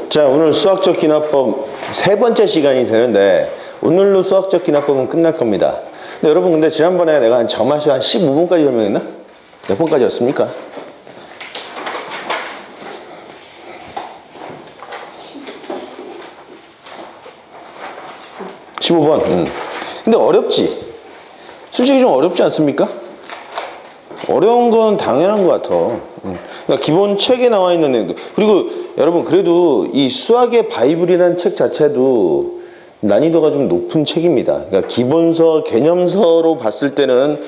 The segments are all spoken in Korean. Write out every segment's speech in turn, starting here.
자, 오늘 수학적 기납법 세 번째 시간이 되는데 오늘로 수학적 기납법은 끝날 겁니다. 근데 여러분, 근데 지난번에 내가 한 점화시 한 15분까지 설명했나? 몇 번까지였습니까? 15번. 근데 어렵지? 솔직히 좀 어렵지 않습니까? 어려운 건 당연한 것 같아. 그러니까 기본 책에 나와 있는 내용도. 그리고 여러분, 그래도 이 수학의 바이블이라는 책 자체도 난이도가 좀 높은 책입니다. 그러니까 기본서, 개념서로 봤을 때는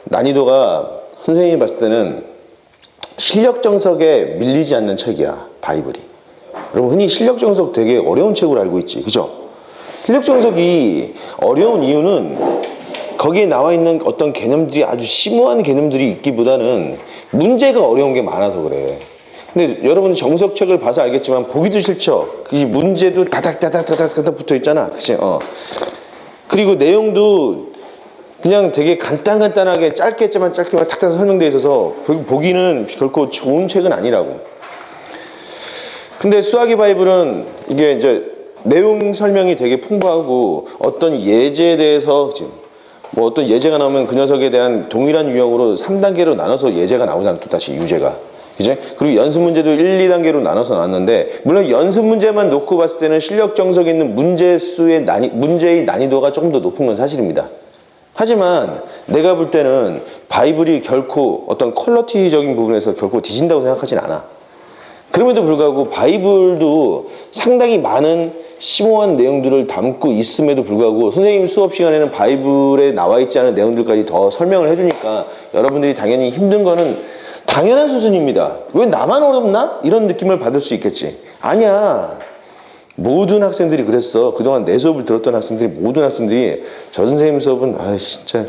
난이도가 선생님이 봤을 때는 실력 정석에 밀리지 않는 책이야, 바이블이. 여러분, 흔히 실력 정석 되게 어려운 책으로 알고 있지, 그죠? 실력 정석이 어려운 이유는 거기에 나와 있는 어떤 개념들이 아주 심오한 개념들이 있기보다는 문제가 어려운 게 많아서 그래. 근데 여러분 정석책을 봐서 알겠지만 보기도 싫죠. 그 문제도 다닥다닥 붙어 있잖아. 그치? 그리고 내용도 그냥 되게 간단하게 짧게만 탁탁 설명되어 있어서 보기는 결코 좋은 책은 아니라고. 근데 수학의 바이블은 이게 이제 내용 설명이 되게 풍부하고 어떤 예제에 대해서 지금 뭐 어떤 예제가 나오면 그 녀석에 대한 동일한 유형으로 3단계로 나눠서 예제가 나오잖아. 또 다시 유제가. 그지? 그리고 연습 문제도 1, 2단계로 나눠서 나왔는데, 물론 연습 문제만 놓고 봤을 때는 실력 정석에 있는 문제의 난이도가 조금 더 높은 건 사실입니다. 하지만 내가 볼 때는 바이블이 결코 어떤 퀄리티적인 부분에서 결코 뒤진다고 생각하진 않아. 그럼에도 불구하고 바이블도 상당히 많은 심오한 내용들을 담고 있음에도 불구하고 선생님 수업 시간에는 바이블에 나와 있지 않은 내용들까지 더 설명을 해주니까 여러분들이 당연히 힘든 거는 당연한 수준입니다. 왜 나만 어렵나? 이런 느낌을 받을 수 있겠지. 아니야. 모든 학생들이 그랬어. 그동안 내 수업을 들었던 학생들이, 모든 학생들이 저 선생님 수업은 진짜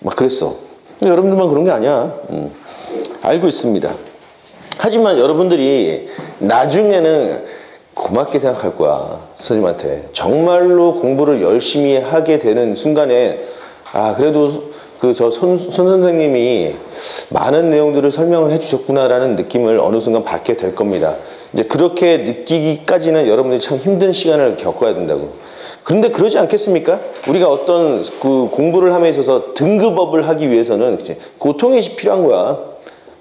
막 그랬어. 근데 여러분들만 그런 게 아니야. 알고 있습니다. 하지만 여러분들이 나중에는 고맙게 생각할 거야. 선생님한테. 정말로 공부를 열심히 하게 되는 순간에 그래도 손 선생님이 많은 내용들을 설명을 해주셨구나라는 느낌을 어느 순간 받게 될 겁니다. 이제 그렇게 느끼기까지는 여러분들이 참 힘든 시간을 겪어야 된다고. 그런데 그러지 않겠습니까? 우리가 어떤 그 공부를 함에 있어서 등급업을 하기 위해서는 그치? 고통이 필요한 거야.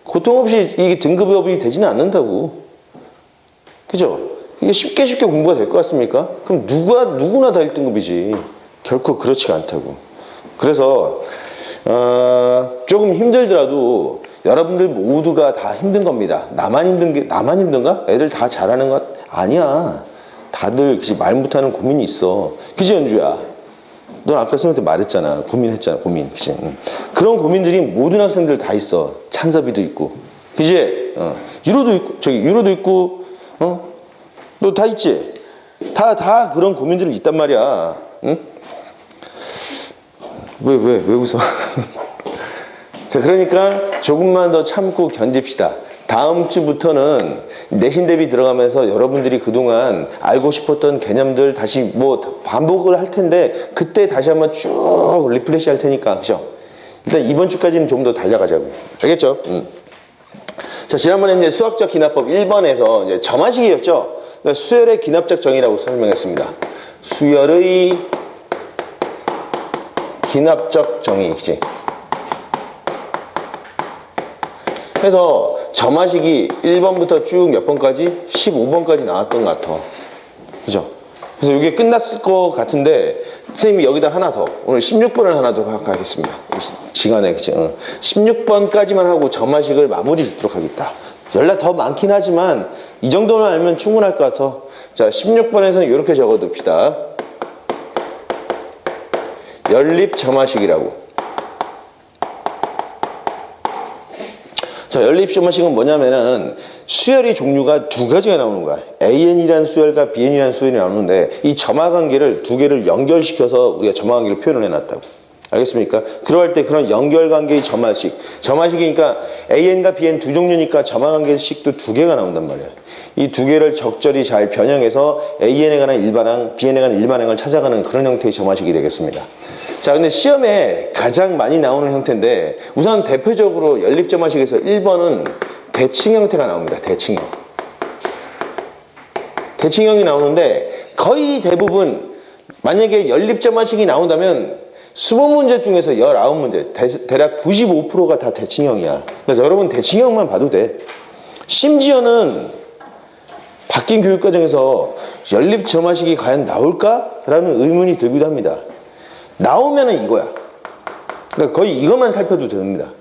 고통 없이 이게 등급업이 되지는 않는다고. 그죠? 이게 쉽게 공부가 될 것 같습니까? 그럼 누구나 다 1등급이지. 결코 그렇지가 않다고. 그래서 조금 힘들더라도 여러분들 모두가 다 힘든 겁니다. 나만 힘든가? 애들 다 잘하는 것 아니야. 다들 말 못하는 고민이 있어. 그치, 연주야? 넌 아까 선생님한테 말했잖아. 고민했잖아. 고민. 그치? 그런 고민들이 모든 학생들 다 있어. 찬섭이도 있고. 그치? 유로도 있고, 유로도 있고, 너 다 있지? 다 그런 고민들이 있단 말이야. 응? 왜 웃어? 자, 그러니까 조금만 더 참고 견딥시다. 다음 주부터는 내신 대비 들어가면서 여러분들이 그동안 알고 싶었던 개념들 다시 반복을 할 텐데, 그때 다시 한번 쭉 리프레시 할 테니까, 그죠? 일단 이번 주까지는 좀 더 달려가자고. 알겠죠? 자, 지난번에 이제 수학적 기납법 1번에서 이제 점화식이었죠? 그러니까 수열의 기납적 정의라고 설명했습니다. 수열의 기납적 정의이지. 그래서 점화식이 1번부터 쭉 몇 번까지? 15번까지 나왔던 것 같아. 그죠? 그래서 이게 끝났을 것 같은데, 선생님이 여기다 하나 더, 오늘 16번을 하나 더 하겠습니다. 시간에, 그치? 16번까지만 하고 점화식을 마무리 짓도록 하겠다. 연락 더 많긴 하지만, 이 정도는 알면 충분할 것 같아. 자, 16번에서는 이렇게 적어둡시다. 연립 점화식이라고. 자, 연립 점화식은 뭐냐면은 수열의 종류가 두 가지가 나오는 거야. AN이라는 수열과 BN이라는 수열이 나오는데 이 점화 관계를 두 개를 연결시켜서 우리가 점화 관계를 표현을 해놨다고. 알겠습니까? 그럴 때 그런 연결 관계의 점화식이니까 AN과 BN 두 종류니까 점화 관계식도 두 개가 나온단 말이야. 이 두 개를 적절히 잘 변형해서 AN에 관한 일반항, BN에 관한 일반항을 찾아가는 그런 형태의 점화식이 되겠습니다. 자, 근데 시험에 가장 많이 나오는 형태인데 우선 대표적으로 연립점화식에서 1번은 대칭 형태가 나옵니다. 대칭형. 대칭형이 나오는데 거의 대부분 만약에 연립점화식이 나온다면 20문제 중에서 19문제, 대략 95%가 다 대칭형이야. 그래서 여러분 대칭형만 봐도 돼. 심지어는 바뀐 교육과정에서 연립점화식이 과연 나올까라는 의문이 들기도 합니다. 나오면은 이거야. 그러니까 거의 이것만 살펴도 됩니다.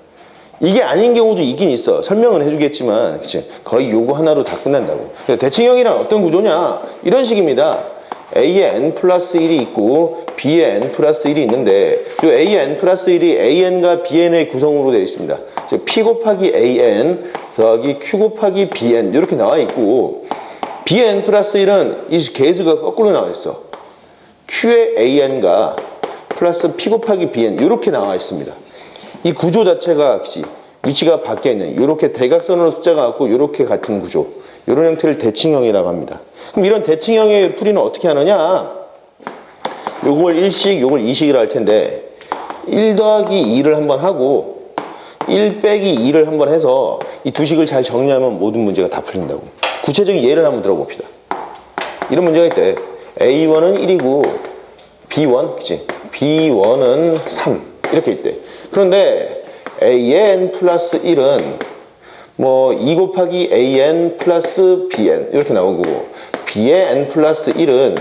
이게 아닌 경우도 있긴 있어. 설명은 해주겠지만, 그치? 거의 요거 하나로 다 끝난다고. 대칭형이란 어떤 구조냐? 이런 식입니다. A에 n 플러스 1이 있고 B에 n 플러스 1이 있는데 이 A에 n 플러스 1이 AN과 BN의 구성으로 되어 있습니다. 즉 P 곱하기 AN 더하기 Q 곱하기 BN 이렇게 나와 있고 B에 n 플러스 1은 이 계수가 거꾸로 나와 있어. Q의 AN과 플러스 P 곱하기 BN 이렇게 나와 있습니다. 이 구조 자체가 위치가 바뀌어 있는 이렇게 대각선으로 숫자가 같고 이렇게 같은 구조 이런 형태를 대칭형이라고 합니다. 그럼 이런 대칭형의 풀이는 어떻게 하느냐? 요걸 1식, 요걸 2식이라 할 텐데 1 더하기 2를 한번 하고 1 빼기 2를 한번 해서 이 두 식을 잘 정리하면 모든 문제가 다 풀린다고. 구체적인 예를 한번 들어봅시다. 이런 문제가 있대. A1은 1이고 B1, 그치? B1은 3 이렇게 있대. 그런데 A의 n 플러스 1은 뭐 2 곱하기 AN 플러스 BN 이렇게 나오고 B의 n 플러스 1은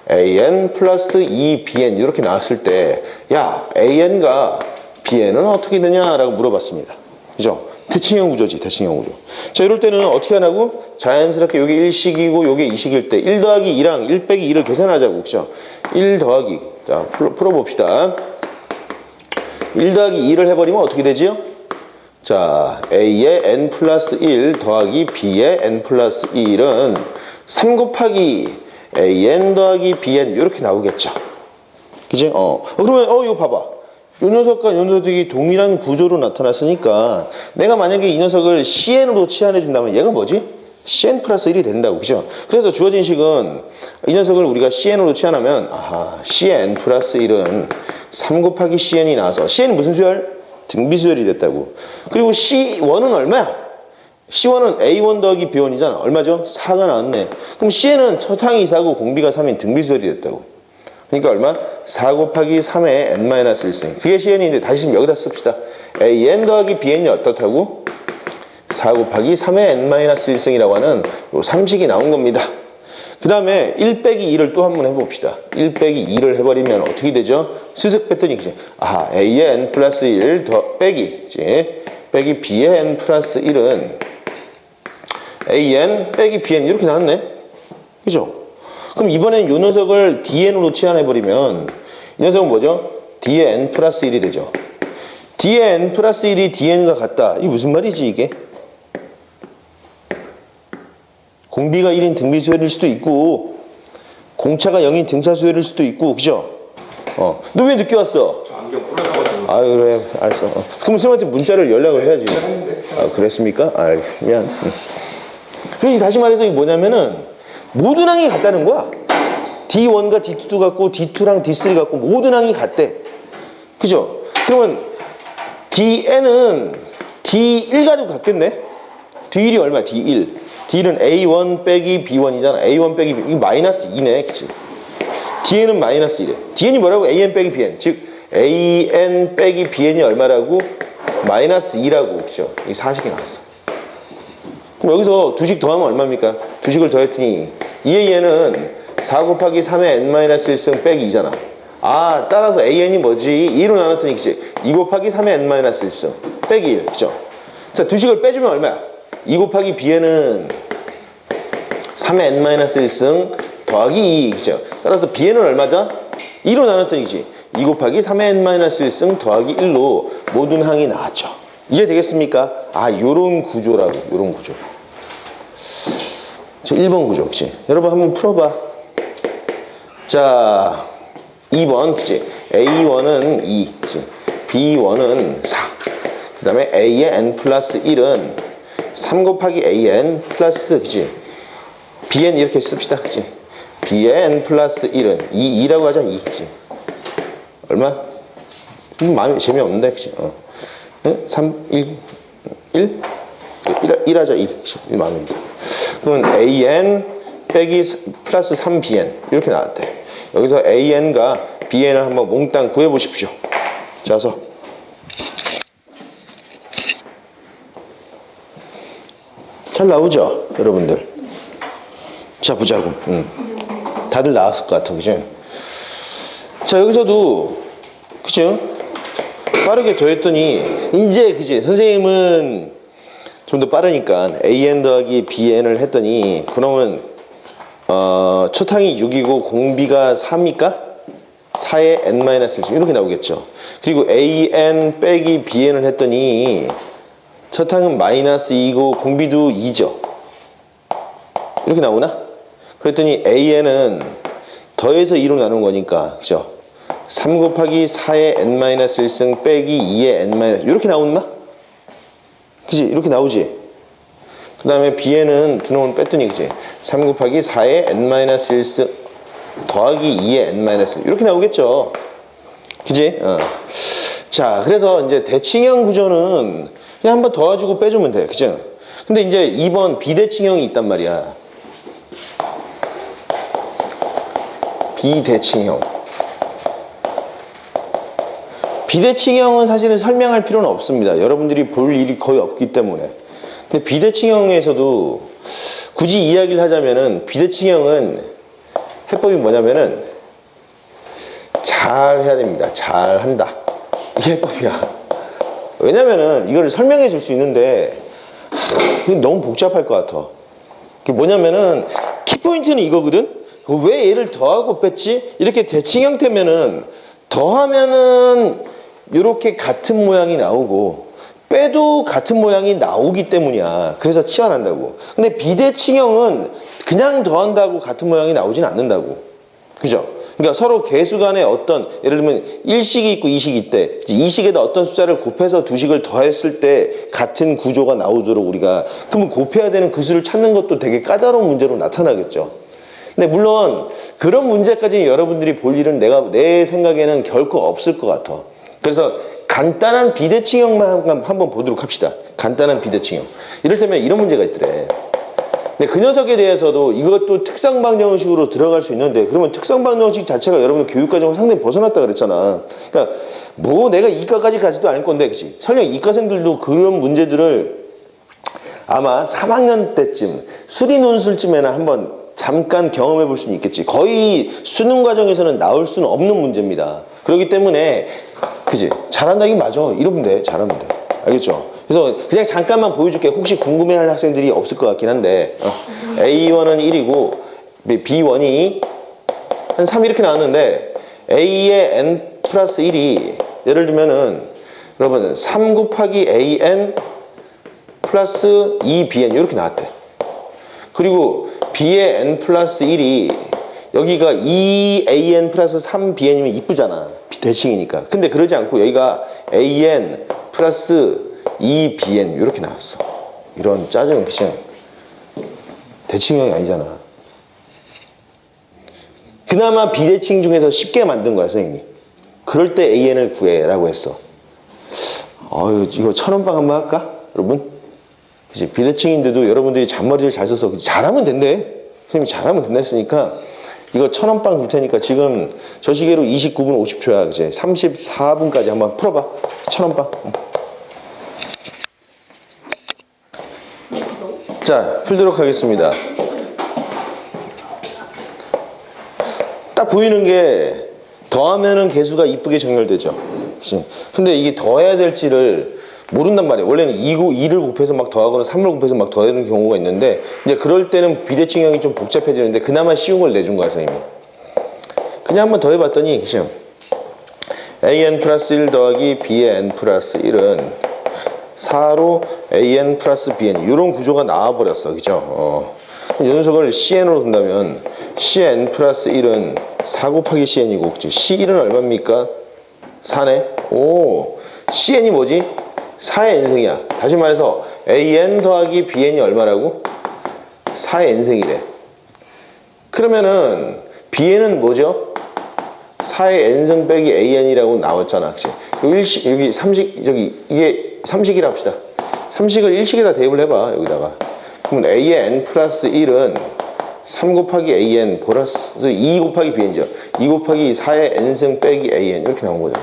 AN 플러스 2BN 이렇게 나왔을 때 야, AN과 BN은 어떻게 되냐라고 물어봤습니다. 그죠? 대칭형 구조지, 대칭형 구조. 자, 이럴 때는 어떻게 하냐고? 자연스럽게 여기 1식이고 여기 2식일 때 1 더하기 2랑 1 빼기 2를 계산하자고. 그죠? 1 더하기. 자, 풀어봅시다. 1 더하기 2를 해버리면 어떻게 되지요? 자, A의 n 플러스 1 더하기 B의 n 플러스 1은 3 곱하기 AN 더하기 BN 이렇게 나오겠죠. 그지? 그러면 이거 봐봐. 요 녀석과 요 녀석이 동일한 구조로 나타났으니까 내가 만약에 이 녀석을 CN으로 치환해 준다면 얘가 뭐지? CN 플러스 1이 된다고. 그죠? 그래서 주어진 식은 이 녀석을 우리가 CN으로 치환하면 CN 플러스 1은 3 곱하기 CN이 나와서 CN이 무슨 수열? 등비수열이 됐다고. 그리고 C1은 얼마야? C1은 A1 더하기 B1이잖아. 얼마죠? 4가 나왔네. 그럼 Cn은 첫항이 4고 공비가 3인 등비수열이 됐다고. 그러니까 얼마? 4 곱하기 3의 n-1승. 그게 Cn인데 다시 여기다 씁시다. AN 더하기 BN이 어떻다고? 4 곱하기 3의 n-1승이라고 하는 요 3식이 나온 겁니다. 그 다음에 1 빼기 2를 또 한번 해봅시다. 1 빼기 2를 해버리면 어떻게 되죠? 수색 패턴이 그지? A의 n 플러스 1 더 빼기, 그치? 빼기 B의 n 플러스 1은 AN 빼기 BN 이렇게 나왔네? 그죠? 그럼 이번엔 이 녀석을 DN으로 치환해버리면 이 녀석은 뭐죠? D의 n 플러스 1이 되죠. D의 n 플러스 1이 DN과 같다. 이게 무슨 말이지 이게? 공비가 1인 등비 수열일 수도 있고 공차가 0인 등차 수열일 수도 있고 그죠? 너 왜 늦게 왔어? 저 안경 부러져가지고. 그래 알았어. 그럼 선생님한테 문자를 연락을 해야지. 그랬습니까? 미안. 그러니까 다시 말해서 이게 뭐냐면은 모든 항이 같다는 거야. D1과 D2도 같고 D2랑 D3 같고 모든 항이 같대. 그죠? 그러면 DN은 D1가도 같겠네? D1이 얼마야? D1. D는 A1 빼기 B1이잖아. A1 빼기 B. 이게 마이너스 2네. 그치? DN은 마이너스 1이래. DN이 뭐라고? AN 빼기 BN. 즉, AN 빼기 BN이 얼마라고? 마이너스 2라고. 그죠? 이 4식이 나왔어. 그럼 여기서 2식 더하면 얼마입니까? 2식을 더했더니 2의 얘는 4 곱하기 3의 n-1승 빼기 2잖아. 따라서 AN이 뭐지? 2로 나눴더니 그치? 2 곱하기 3의 n-1승 빼기 1. 그죠? 자, 2식을 빼주면 얼마야? 2 곱하기 Bn은 3의 n-1승 더하기 2. 그죠? 따라서 Bn은 얼마다? 2로 나눴더니 그치? 2 곱하기 3의 n-1승 더하기 1로 모든 항이 나왔죠. 이해되겠습니까? 요런 구조라고. 요런 구조. 저 1번 구조. 그치? 여러분 한번 풀어봐. 자, 2번. 그치? A1은 2. 그치? B1은 4. 그 다음에 A의 n 플러스 1은 3 곱하기 AN 플러스, 그치? BN 이렇게 씁시다. 그치? B의 n 플러스 1은 2라고 하자. 2. 그치? 얼마? 마음이 재미없는데. 그치? 3, 1 하자. 1 마음입니다. 그러면 AN 빼기 플러스 3bn 이렇게 나왔대. 여기서 an과 bn을 한번 몽땅 구해보십시오. 자서 잘 나오죠 여러분들? 자 보자고. 다들 나왔을 것 같아 그죠? 자 여기서도 그죠? 빠르게 더했더니 이제 그지? 선생님은 좀 더 빠르니까 an 더하기 bn을 했더니 그러면 첫 항이 6이고 공비가 4입니까? 4에 n-1 이렇게 나오겠죠. 그리고 an 빼기 bn을 했더니 첫 항은 마이너스 2고 공비도 2죠. 이렇게 나오나? 그랬더니 an은 더해서 2로 나눈 거니까 그죠? 3 곱하기 4의 n-1승 빼기 2의 n- 이렇게 나오나? 그지? 이렇게 나오지? 그 다음에 bn은 두 놈을 뺐더니 그지? 3 곱하기 4의 n-1승 더하기 2의 n-1 이렇게 나오겠죠? 그지? 자, 그래서 이제 대칭형 구조는 그냥 한번 더해주고 빼주면 돼. 그죠? 근데 이제 2번 비대칭형이 있단 말이야. 비대칭형. 비대칭형은 사실은 설명할 필요는 없습니다. 여러분들이 볼 일이 거의 없기 때문에. 근데 비대칭형에서도 굳이 이야기를 하자면은 비대칭형은 해법이 뭐냐면은 잘 해야 됩니다. 잘 한다. 이게 해법이야. 왜냐면은 이걸 설명해 줄 수 있는데 너무 복잡할 것 같아. 그게 뭐냐면은 키포인트는 이거거든? 왜 얘를 더하고 뺐지? 이렇게 대칭 형태면은 더하면은 이렇게 같은 모양이 나오고 빼도 같은 모양이 나오기 때문이야. 그래서 치환한다고. 근데 비대칭형은 그냥 더한다고 같은 모양이 나오진 않는다고. 그죠? 그러니까 서로 개수 간에 어떤 예를 들면 1식이 있고 2식이 있대. 2식에다 어떤 숫자를 곱해서 2식을 더했을 때 같은 구조가 나오도록 우리가 그러면 곱해야 되는 그 수를 찾는 것도 되게 까다로운 문제로 나타나겠죠. 근데 물론 그런 문제까지 여러분들이 볼 일은 내 생각에는 결코 없을 것 같아. 그래서 간단한 비대칭형만 한번 보도록 합시다. 간단한 비대칭형. 이를테면 이런 문제가 있더래. 근데 그 녀석에 대해서도 이것도 특성방정식으로 들어갈 수 있는데 그러면 특성방정식 자체가 여러분들 교육과정을 상당히 벗어났다 그랬잖아. 그러니까 뭐 내가 이과까지 가지도 않을 건데 그치? 설령 이과생들도 그런 문제들을 아마 3학년 때쯤 수리 논술쯤에나 한번 잠깐 경험해 볼 수는 있겠지. 거의 수능 과정에서는 나올 수는 없는 문제입니다. 그렇기 때문에 그지? 잘한다긴 맞아. 이러면 돼. 잘하면 돼. 알겠죠? 그래서 그냥 잠깐만 보여줄게. 혹시 궁금해할 학생들이 없을 것 같긴 한데 A1은 1이고 B1이 한 3 이렇게 나왔는데 A의 n 플러스 1이 예를 들면은 여러분 3 곱하기 AN 플러스 2BN 이렇게 나왔대. 그리고 B의 n 플러스 1이 여기가 2AN 플러스 3BN이면 이쁘잖아. 대칭이니까. 근데 그러지 않고 여기가 AN 플러스 2BN 이렇게 나왔어. 이런 짜증은 그냥 대칭형이 아니잖아. 그나마 비대칭 중에서 쉽게 만든 거야 선생님이. 그럴 때 AN을 구해라고 했어. 이거 1000원빵 한번 할까? 여러분? 그치? 비대칭인데도 여러분들이 잔머리를 잘 써서 잘하면 된대. 선생님이 잘하면 된다 했으니까 이거 1000원빵 줄 테니까 지금 저 시계로 29분 50초야. 그치? 34분까지 한번 풀어봐. 1000원빵. 자, 풀도록 하겠습니다. 딱 보이는 게 더하면은 개수가 이쁘게 정렬되죠. 그치? 근데 이게 더해야 될지를 모른단 말이에요. 원래는 2를 곱해서 막 더하거나 3을 곱해서 막 더하는 경우가 있는데 이제 그럴 때는 비대칭형이 좀 복잡해지는데 그나마 쉬운 걸 내준 거야 선생님이. 그냥 한번 더해봤더니 그죠? AN 플러스 1 더하기 B의 N 플러스 1은 4로 AN 플러스 BN 이런 구조가 나와버렸어. 그죠? 이 녀석을 CN으로 둔다면 CN 플러스 1은 4 곱하기 CN이고 그치? C1은 얼마입니까? 4네? 오, CN이 뭐지? 4의 n승이야. 다시 말해서 AN 더하기 BN이 얼마라고? 4의 n승이래. 그러면은 BN은 뭐죠? 4의 n승 빼기 AN이라고 나왔잖아. 그치? 여기 3식, 이게 3식이라 합시다. 3식을 1식에다 대입을 해봐. 여기다가. 그러면 A의 n 플러스 1은 3 곱하기 an 플러스 2 곱하기 bn죠. 2 곱하기 4의 n승 빼기 an 이렇게 나온 거죠.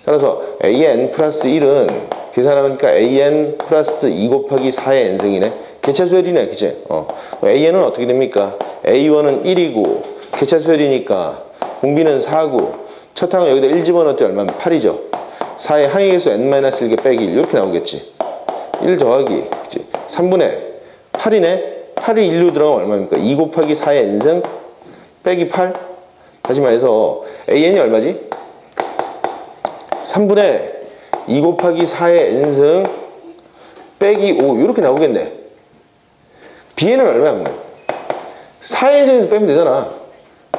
따라서 an 플러스 1은 계산하니까 an 플러스 2 곱하기 4의 n승이네. 개차수열이네, 그치? an은 어떻게 됩니까? a1은 1이고 개차수열이니까 공비는 4고 첫 항은 여기다 1 집어넣었더니 얼마면 8이죠. 4의 항의계수 n-1개 빼기 1 이렇게 나오겠지. 1 더하기 그치? 3분의 8이네. 8이 1로 들어가면 얼마입니까? 2 곱하기 4의 n승 빼기 8. 다시 말해서 an이 얼마지? 3분의 2 곱하기 4의 n승 빼기 5 이렇게 나오겠네. bn은 얼마야? 4의 n승에서 빼면 되잖아.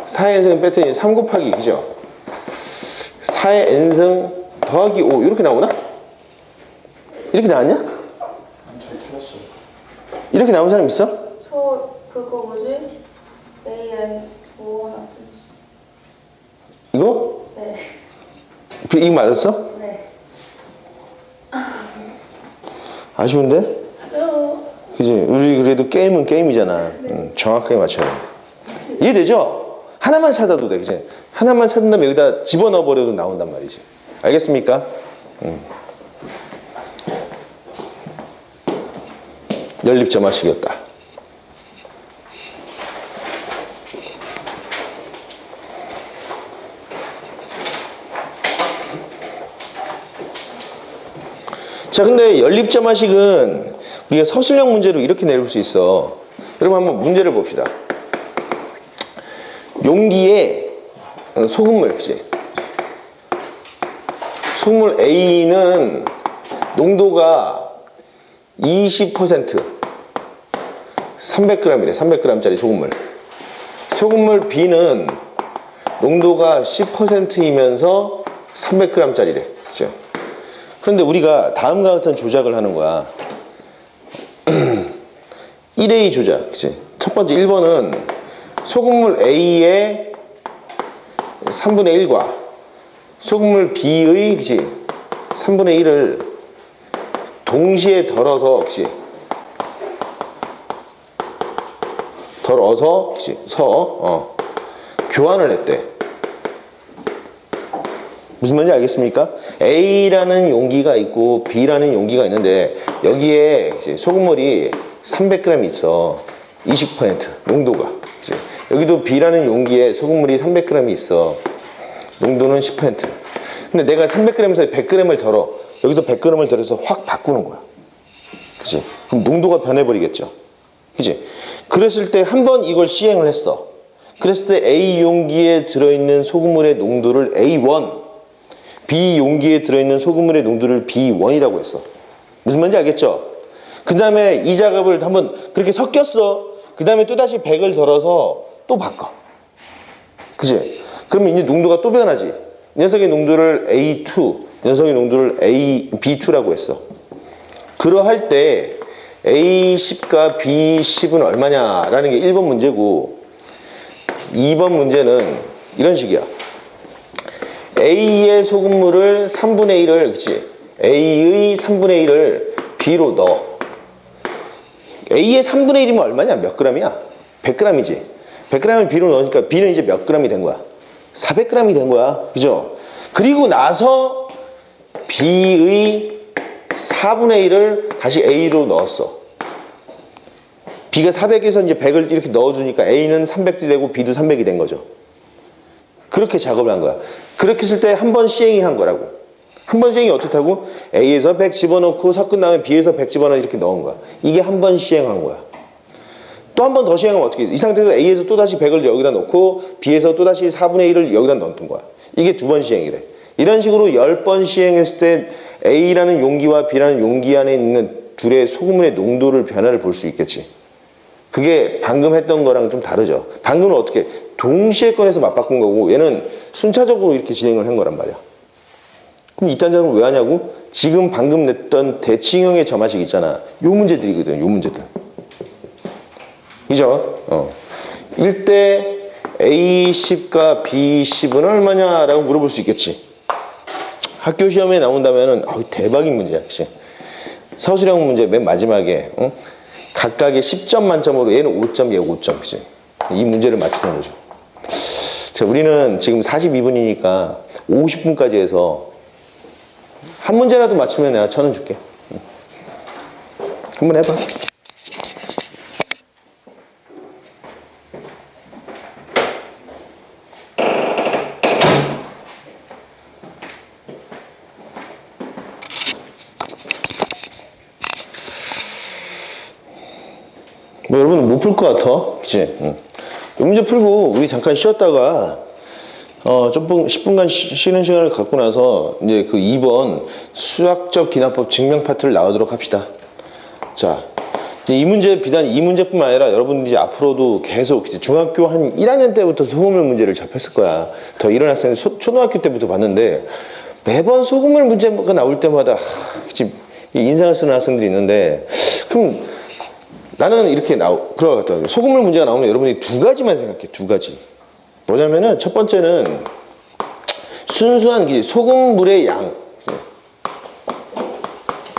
4의 n승을 뺐더니 3 곱하기 그죠? 4의 n승 더하기 5 이렇게 나오나? 이렇게 나왔냐? 이렇게 나온 사람 있어? 저 그거 뭐지? AN 도어 같은. 이거? 네. 이거 맞았어? 네. 아쉬운데? 그지? 우리 그래도 게임은 게임이잖아. 정확하게 맞춰야 돼. 이해되죠? 하나만 찾아도 돼, 그지? 하나만 찾은 다음에 여기다 집어넣어 버려도 나온단 말이지. 알겠습니까? 연립점화식이었다. 자, 근데 연립점화식은 우리가 서술형 문제로 이렇게 내릴 수 있어. 여러분 한번 문제를 봅시다. 용기에 소금물, 그치? 소금물 A는 농도가 20% 300g이래. 300g짜리 소금물. 소금물 B는 농도가 10%이면서 300g짜리래. 그죠? 그런데 우리가 다음과 같은 조작을 하는 거야. 1A 조작. 그치? 첫 번째 1번은 소금물 A의 3분의 1과 소금물 B의 그치? 3분의 1을 동시에 덜어서 그치? 그치? 교환을 했대. 무슨 말인지 알겠습니까? A라는 용기가 있고 B라는 용기가 있는데 여기에 소금물이 300g 있어. 20% 농도가. 그치? 여기도 B라는 용기에 소금물이 300g 있어. 농도는 10%. 근데 내가 300g에서 100g을 덜어. 여기서 100g을 덜어서 확 바꾸는 거야. 그치? 그럼 농도가 변해버리겠죠. 그치? 그랬을 때 한 번 이걸 시행을 했어. 그랬을 때 A 용기에 들어있는 소금물의 농도를 A1, B 용기에 들어있는 소금물의 농도를 B1이라고 했어. 무슨 말인지 알겠죠? 그 다음에 이 작업을 한번 그렇게 섞였어. 그 다음에 또다시 100을 덜어서 또 바꿔. 그치? 그러면 이제 농도가 또 변하지. 이 녀석의 농도를 A2, 이 녀석의 농도를 B2라고 했어. 그러할 때 A10과 B10은 얼마냐라는 게 1번 문제고 2번 문제는 이런 식이야. A의 소금물을 3분의 1을 그치? A의 3분의 1을 B로 넣어. A의 3분의 1이면 얼마냐? 몇 g이야? 100g이지. 100g을 B로 넣으니까 B는 이제 몇 g이 된 거야? 400g이 된 거야. 그죠? 그리고 나서 B의 4분의 1을 다시 A로 넣었어. B가 400에서 이제 100을 이렇게 넣어주니까 A는 300이 되고 B도 300이 된 거죠. 그렇게 작업을 한 거야. 그렇게 했을 때 한 번 시행이 한 거라고. 한 번 시행이 어떻다고? A에서 100 집어넣고 섞은 다음에 B에서 100 집어넣어 이렇게 넣은 거야. 이게 한 번 시행한 거야. 또 한 번 더 시행하면 어떻게 돼? 이 상태에서 A에서 또다시 100을 여기다 넣고 B에서 또다시 4분의 1을 여기다 넣은 거야. 이게 두 번 시행이래. 이런 식으로 10번 시행했을 때 A라는 용기와 B라는 용기 안에 있는 둘의 소금물의 농도를 변화를 볼 수 있겠지. 그게 방금 했던 거랑 좀 다르죠. 방금은 어떻게 동시에 꺼내서 맞바꾼 거고 얘는 순차적으로 이렇게 진행을 한 거란 말이야. 그럼 이딴 작업을 왜 하냐고? 지금 방금 냈던 대칭형의 점화식 있잖아. 요 문제들이거든. 요 문제들. 그죠? 일대 A10과 B10은 얼마냐라고 물어볼 수 있겠지. 학교 시험에 나온다면은 대박인 문제야. 그치? 서술형 문제 맨 마지막에 각각의 10점 만점으로 얘는 5점, 얘 5점. 그치? 이 문제를 맞추는 거죠. 자, 우리는 지금 42분이니까 50분까지 해서 한 문제라도 맞추면 내가 1,000원 줄게. 한번 해봐. 뭐 여러분 못 풀 것 같아, 그치? 이 문제 풀고 우리 잠깐 쉬었다가 좀 10분간 쉬는 시간을 갖고 나서 이제 그 2번 수학적 기납법 증명 파트를 나오도록 합시다. 자, 이 문제 비단 이 문제뿐만 아니라 여러분들이 앞으로도 계속 이제 중학교 한 1학년 때부터 소금물 문제를 잡혔을 거야. 더 이런 학생들 초등학교 때부터 봤는데 매번 소금물 문제가 나올 때마다 그치, 인상을 쓰는 학생들이 있는데 그럼 나는 이렇게 그럴 것 같아요. 소금물 문제가 나오면 여러분이 두 가지만 생각해. 두 가지. 뭐냐면은 첫 번째는 순수한 소금물의 양.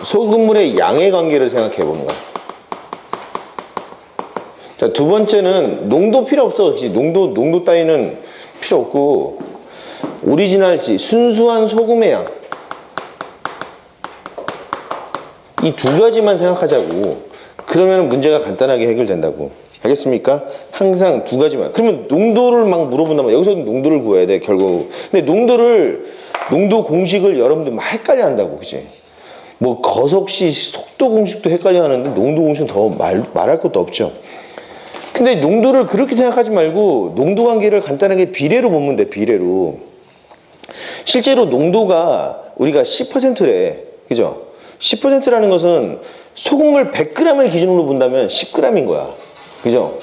소금물의 양의 관계를 생각해 보는 거야. 자, 두 번째는 농도 필요 없어. 농도 따위는 필요 없고 오리지널지 순수한 소금의 양. 이 두 가지만 생각하자고. 그러면 문제가 간단하게 해결된다고. 알겠습니까? 항상 두 가지만. 그러면 농도를 막 물어본다면 여기서도 농도를 구해야 돼, 결국. 근데 농도 공식을 여러분들 막 헷갈려 한다고, 그치? 뭐 거석시 속도 공식도 헷갈려 하는데 농도 공식은 더 말할 것도 없죠. 근데 농도를 그렇게 생각하지 말고 농도 관계를 간단하게 비례로 보면 돼, 비례로. 실제로 농도가 우리가 10%래. 그죠? 10%라는 것은 소금물 100g을 기준으로 본다면 10g인 거야. 그죠?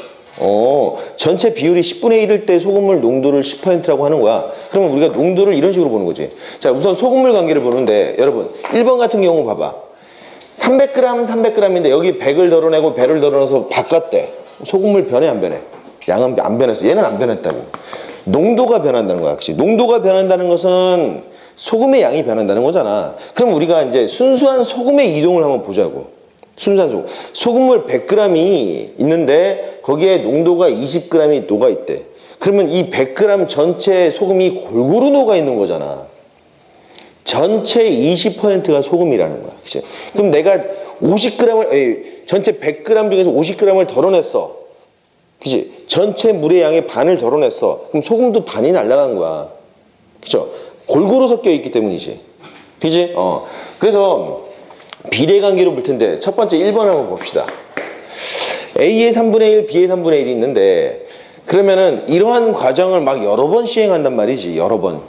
전체 비율이 10분의 1일 때 소금물 농도를 10%라고 하는 거야. 그러면 우리가 농도를 이런 식으로 보는 거지. 자, 우선 소금물 관계를 보는데 여러분 1번 같은 경우 봐봐. 300g인데 여기 100을 덜어내고 배를 덜어내서 바꿨대. 소금물 변해 안 변해? 양은 안 변했어. 얘는 안 변했다고. 농도가 변한다는 거야. 혹시 농도가 변한다는 것은 소금의 양이 변한다는 거잖아. 그럼 우리가 이제 순수한 소금의 이동을 한번 보자고. 순수한 소금. 소금물 100g이 있는데 거기에 농도가 20g이 녹아 있대. 그러면 이 100g 전체 소금이 골고루 녹아 있는 거잖아. 전체 20%가 소금이라는 거야. 그치? 그럼 내가 50g을, 전체 100g 중에서 50g을 덜어냈어. 그치? 전체 물의 양의 반을 덜어냈어. 그럼 소금도 반이 날아간 거야. 그쵸? 골고루 섞여 있기 때문이지. 그치? 그래서 비례 관계로 볼 텐데 첫 번째 1번 한번 봅시다. A의 3분의 1, B의 3분의 1이 있는데 그러면은 이러한 과정을 막 여러 번 시행한단 말이지. 여러 번.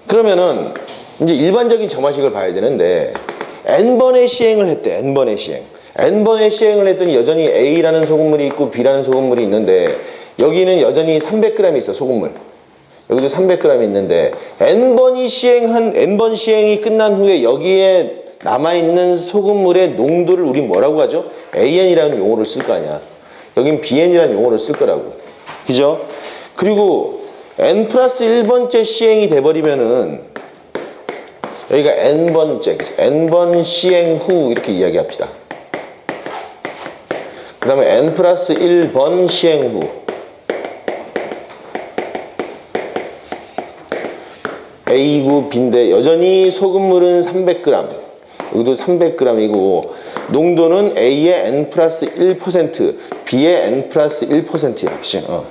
그러면은 이제 일반적인 점화식을 봐야 되는데 N번의 시행을 했대. N번의 시행. N번의 시행을 했더니 여전히 A라는 소금물이 있고 B라는 소금물이 있는데 여기는 여전히 300g 있어. 소금물. 여기도 300g 있는데 N번 시행이 끝난 후에 여기에 남아있는 소금물의 농도를 우린 뭐라고 하죠? AN이라는 용어를 쓸 거 아니야. 여긴 BN이라는 용어를 쓸 거라고. 그죠? 그리고 N 플러스 1번째 시행이 돼버리면은 여기가 N번 시행 후 이렇게 이야기합시다. 그 다음에 N 플러스 1번 시행 후 A구 B인데 여전히 소금물은 300g 여기도 300g이고 농도는 A의 N 플러스 1% B의 N 플러스 1%야.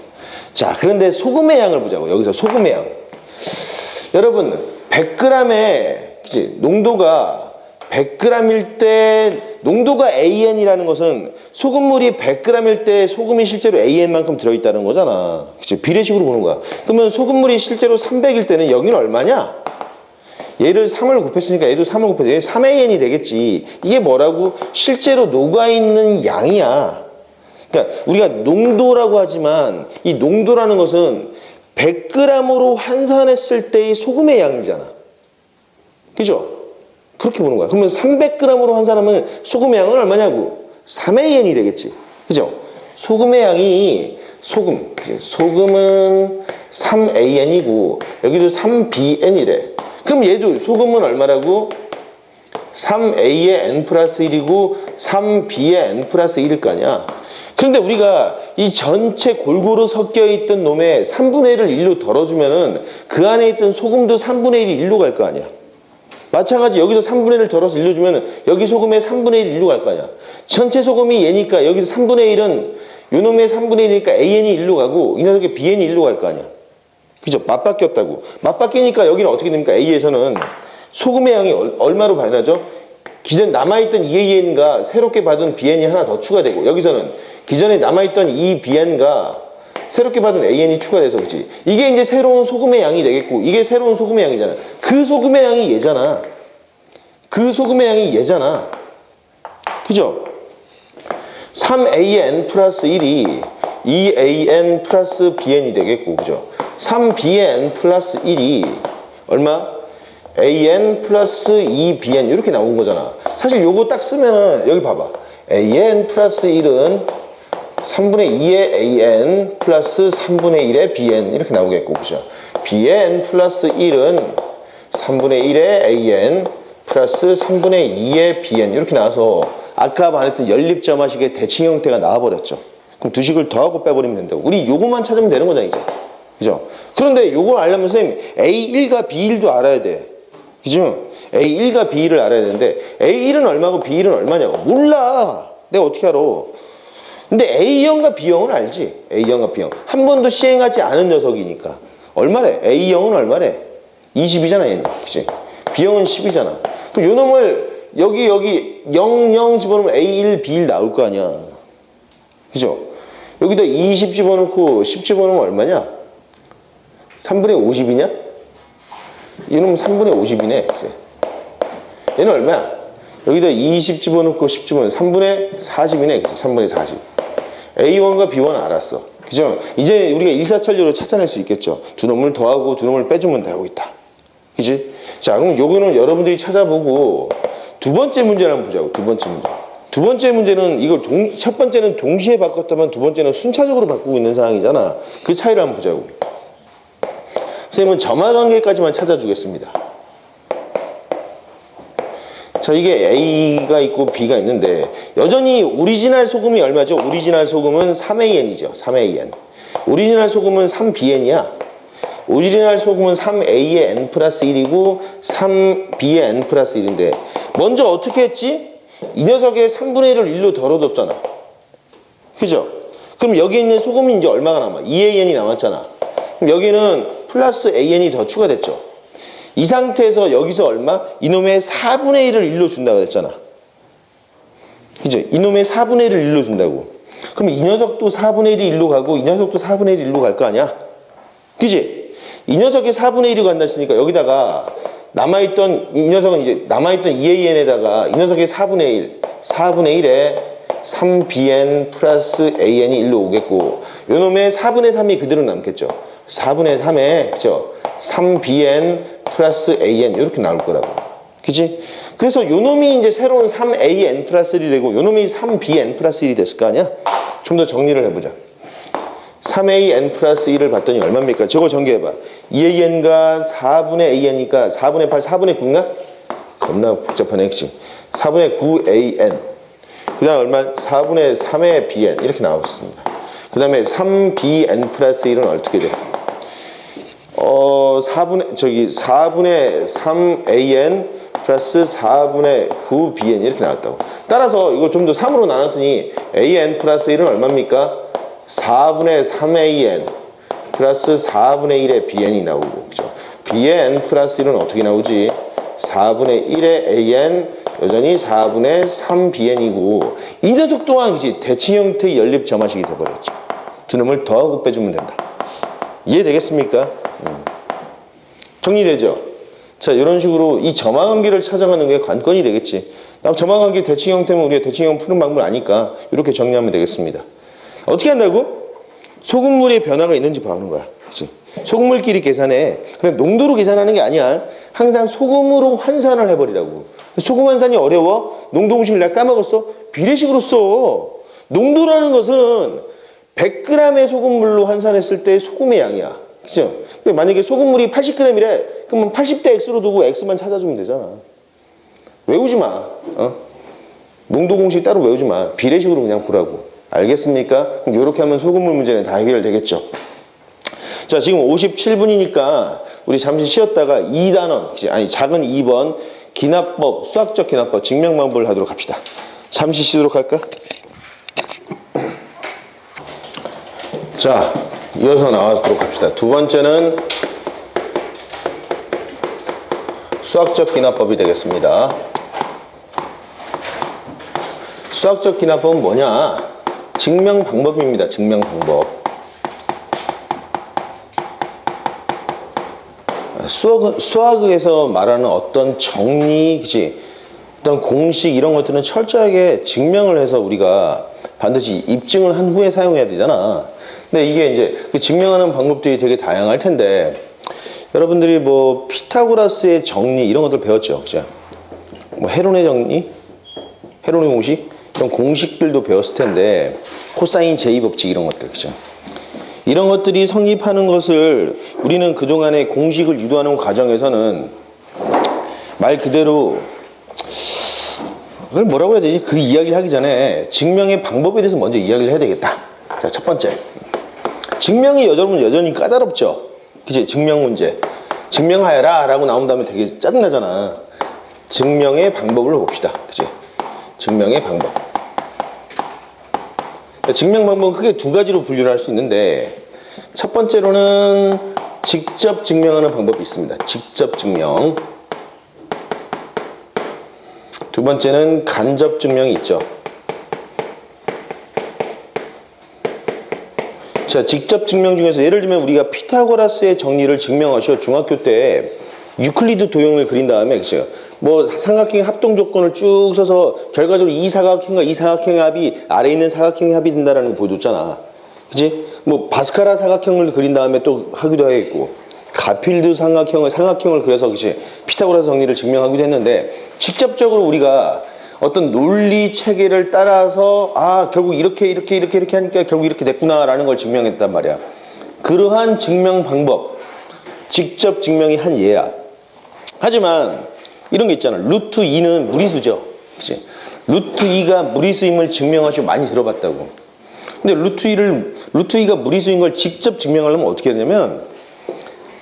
자, 그런데 소금의 양을 보자고. 여기서 소금의 양. 여러분 100g의 그치? 농도가 100g일 때 농도가 AN이라는 것은 소금물이 100g일 때 소금이 실제로 AN만큼 들어있다는 거잖아. 그치? 비례식으로 보는 거야. 그러면 소금물이 실제로 300일 때는 여기는 얼마냐? 얘를 3을 곱했으니까 얘도 3을 곱해서 얘 3AN이 되겠지. 이게 뭐라고? 실제로 녹아있는 양이야. 그러니까 우리가 농도라고 하지만 이 농도라는 것은 100g으로 환산했을 때의 소금의 양이잖아. 그죠? 그렇게 보는 거야. 그러면 300g으로 환산하면 소금의 양은 얼마냐고? 3AN이 되겠지. 그죠? 소금의 양이 소금은 3AN이고 여기도 3BN이래. 그럼 얘도 소금은 얼마라고? 3A의 N 플러스 1이고 3B의 N 플러스 1일 거 아니야. 그런데 우리가 이 전체 골고루 섞여 있던 놈의 3분의 1을 1로 덜어주면은 그 안에 있던 소금도 3분의 1이 1로 갈 거 아니야. 마찬가지 여기서 3분의 1을 덜어서 1로 주면은 여기 소금의 3분의 1이 1로 갈 거 아니야. 전체 소금이 얘니까 여기서 3분의 1은 요 놈의 3분의 1이니까 AN이 1로 가고 이 녀석의 BN이 1로 갈 거 아니야. 그죠? 맞바뀌었다고. 맞바뀌니까 여기는 어떻게 됩니까? A에서는 소금의 양이 얼마로 변하죠? 기존 남아있던 EAN과 새롭게 받은 BN이 하나 더 추가되고 여기서는 기존에 남아있던 이 BN과 새롭게 받은 AN이 추가돼서 그렇지. 이게 이제 새로운 소금의 양이 되겠고 이게 새로운 소금의 양이잖아. 그 소금의 양이 얘잖아. 그 소금의 양이 얘잖아. 그죠? 3AN 플러스 1이 2AN 플러스 BN이 되겠고 그죠? 3BN 플러스 1이 얼마? AN 플러스 2BN 이렇게 나온 거잖아. 사실 요거 딱 쓰면은 여기 봐봐. AN 플러스 1은 3분의 2의 AN 플러스 3분의 1의 BN 이렇게 나오겠고 그죠? BN 플러스 1은 3분의 1의 AN 플러스 3분의 2의 BN 이렇게 나와서 아까 말했던 연립점화식의 대칭 형태가 나와버렸죠. 그럼 두 식을 더하고 빼버리면 된다고. 우리 요것만 찾으면 되는 거잖아 이제. 그죠? 그런데 요걸 알려면 선생님 A1과 B1도 알아야 돼. 그죠? A1과 B1을 알아야 되는데 A1은 얼마고 B1은 얼마냐고. 몰라. 내가 어떻게 알아. 근데 A형과 B형은 알지. A형과 B형. 한 번도 시행하지 않은 녀석이니까. 얼마래? A형은 얼마래? 20이잖아 얘는. 그치? B형은 10이잖아. 그럼 요 놈을 여기 0 집어넣으면 A1, B1 나올 거 아니야. 그죠? 여기다 20 집어넣고 10 집어넣으면 얼마냐? 3분의 50이냐? 이놈은 3분의 50이네. 그치? 얘는 얼마야? 여기다 20 집어넣고 10 집어넣으면 3분의 40이네. 그치? 3분의 40. A1과 B1은 알았어. 그죠? 이제 우리가 일사천리로 찾아낼 수 있겠죠. 두 놈을 더하고 두 놈을 빼주면 되고 있다. 그치? 자, 그럼 요거는 여러분들이 찾아보고 두 번째 문제를 한번 보자고. 두 번째 문제. 두 번째 문제는 이걸 첫 번째는 동시에 바꿨다면 두 번째는 순차적으로 바꾸고 있는 상황이잖아. 그 차이를 한번 보자고. 선생님은 점화관계까지만 찾아주겠습니다. 자, 이게 A가 있고 B가 있는데 여전히 오리지널 소금이 얼마죠? 오리지널 소금은 3AN이죠. 3AN. 오리지널 소금은 3BN이야. 오리지널 소금은 3A의 N 플러스 1이고 3B의 N 플러스 1인데 먼저 어떻게 했지? 이 녀석의 3분의 1을 1로 덜어뒀잖아. 그죠? 그럼 여기 있는 소금이 이제 얼마가 남아? 2AN이 남았잖아. 그럼 여기는 플러스 AN이 더 추가됐죠. 이 상태에서 여기서 얼마? 이놈의 4분의 1을 1로 준다 그랬잖아. 그죠? 이놈의 4분의 1을 1로 준다고. 그럼 이 녀석도 4분의 1이 1로 가고 이 녀석도 4분의 1이 1로 갈 거 아니야? 그지? 이 녀석이 4분의 1이 간다 했으니까 여기다가 남아있던 이 녀석은 이제 남아있던 2AN에다가 이 녀석의 4분의 1, 4분의 1에 3BN 플러스 AN이 1로 오겠고 요 놈의 4분의 3이 그대로 남겠죠. 4분의 3에 그죠? 3BN 플러스 AN 이렇게 나올 거라고. 그치? 그래서 요 놈이 이제 새로운 3AN 플러스 1이 되고 요 놈이 3BN 플러스 1이 됐을 거 아니야? 좀 더 정리를 해보자. 3AN 플러스 1을 봤더니 얼마입니까? 저거 전개해봐. 2AN과 4분의 AN이니까 4분의 8, 4분의 9인가? 겁나 복잡하네, 그치? 4분의 9AN. 그 다음 얼마? 4분의 3의 BN. 이렇게 나왔습니다. 그 다음에 3BN 플러스 1은 어떻게 돼? 4분의 3AN 플러스 4분의 9BN 이렇게 나왔다고. 따라서 이거 좀 더 3으로 나눴더니 AN 플러스 1은 얼마입니까? 4분의 3AN 플러스 4분의 1의 BN이 나오고, 그죠? BN 플러스 1은 어떻게 나오지? 4분의 1의 AN, 여전히 4분의 3BN이고, 이 녀석 또한, 그치? 대칭 형태의 연립 점화식이 돼버렸죠. 두 놈을 더하고 빼주면 된다. 이해되겠습니까? 정리되죠? 자, 이런 식으로 이 점화관계를 찾아가는 게 관건이 되겠지. 점화관계 대칭 형태면 우리가 대칭형 푸는 방법을 아니까 이렇게 정리하면 되겠습니다. 어떻게 한다고? 소금물의 변화가 있는지 봐는 거야. 그치? 소금물끼리 계산해. 그냥 농도로 계산하는 게 아니야. 항상 소금으로 환산을 해버리라고. 소금 환산이 어려워? 농도 공식을 내가 까먹었어? 비례식으로 써. 농도라는 것은 100g의 소금물로 환산했을 때 소금의 양이야. 그죠? 만약에 소금물이 80g이래. 그러면 80대 X로 두고 X만 찾아주면 되잖아. 외우지 마. 농도 공식 따로 외우지 마. 비례식으로 그냥 보라고. 알겠습니까? 그럼 이렇게 하면 소금물 문제는 다 해결되겠죠. 자, 지금 57분이니까 우리 잠시 쉬었다가 2단원, 아니 작은 2번 기납법, 수학적 기납법 증명 방법을 하도록 합시다. 잠시 쉬도록 할까? 자, 이어서 나가도록 합시다. 두 번째는 수학적 기납법이 되겠습니다. 수학적 기납법은 뭐냐? 증명 방법입니다. 증명 방법. 수학에서 말하는 어떤 정리, 그치? 어떤 공식 이런 것들은 철저하게 증명을 해서 우리가 반드시 입증을 한 후에 사용해야 되잖아. 근데 이게 이제 그 증명하는 방법들이 되게 다양할 텐데, 여러분들이 뭐 피타고라스의 정리 이런 것들 배웠죠, 그죠? 뭐 헤론의 정리, 헤론의 공식 이런 공식들도 배웠을 텐데, 코사인 제2 법칙 이런 것들, 그죠? 이런 것들이 성립하는 것을 우리는 그동안의 공식을 유도하는 과정에서는 말 그대로 그걸 뭐라고 해야 되지? 그 이야기를 하기 전에 증명의 방법에 대해서 먼저 이야기를 해야 되겠다. 자, 첫 번째. 증명이 여러분 여전히 까다롭죠? 그치? 증명 문제. 증명하여라 라고 나온 다음에 되게 짜증나잖아. 증명의 방법을 봅시다. 그치? 증명의 방법. 증명 방법은 크게 두 가지로 분류를 할 수 있는데, 첫 번째로는 직접 증명하는 방법이 있습니다. 직접 증명. 두 번째는 간접 증명이 있죠. 자, 직접 증명 중에서 예를 들면 우리가 피타고라스의 정리를 증명하셔 중학교 때 유클리드 도형을 그린 다음에, 그죠? 뭐 삼각형의 합동 조건을 쭉 써서 결과적으로 이 사각형과 이 사각형의 합이 아래에 있는 사각형의 합이 된다라는 걸 보여줬잖아. 그치? 뭐 바스카라 사각형을 그린 다음에 또 하기도 하겠고, 가필드 삼각형을 그려서, 그치? 피타고라스 정리를 증명하기도 했는데, 직접적으로 우리가 어떤 논리 체계를 따라서 결국 이렇게 하니까 결국 이렇게 됐구나라는 걸 증명했단 말이야. 그러한 증명 방법, 직접 증명이 한 예야. 하지만 이런 게 있잖아. 루트 2는 무리수죠. 그치? 루트 2가 무리수임을 증명하시고 많이 들어봤다고. 근데 루트 2가 무리수인 걸 직접 증명하려면 어떻게 해야 되냐면,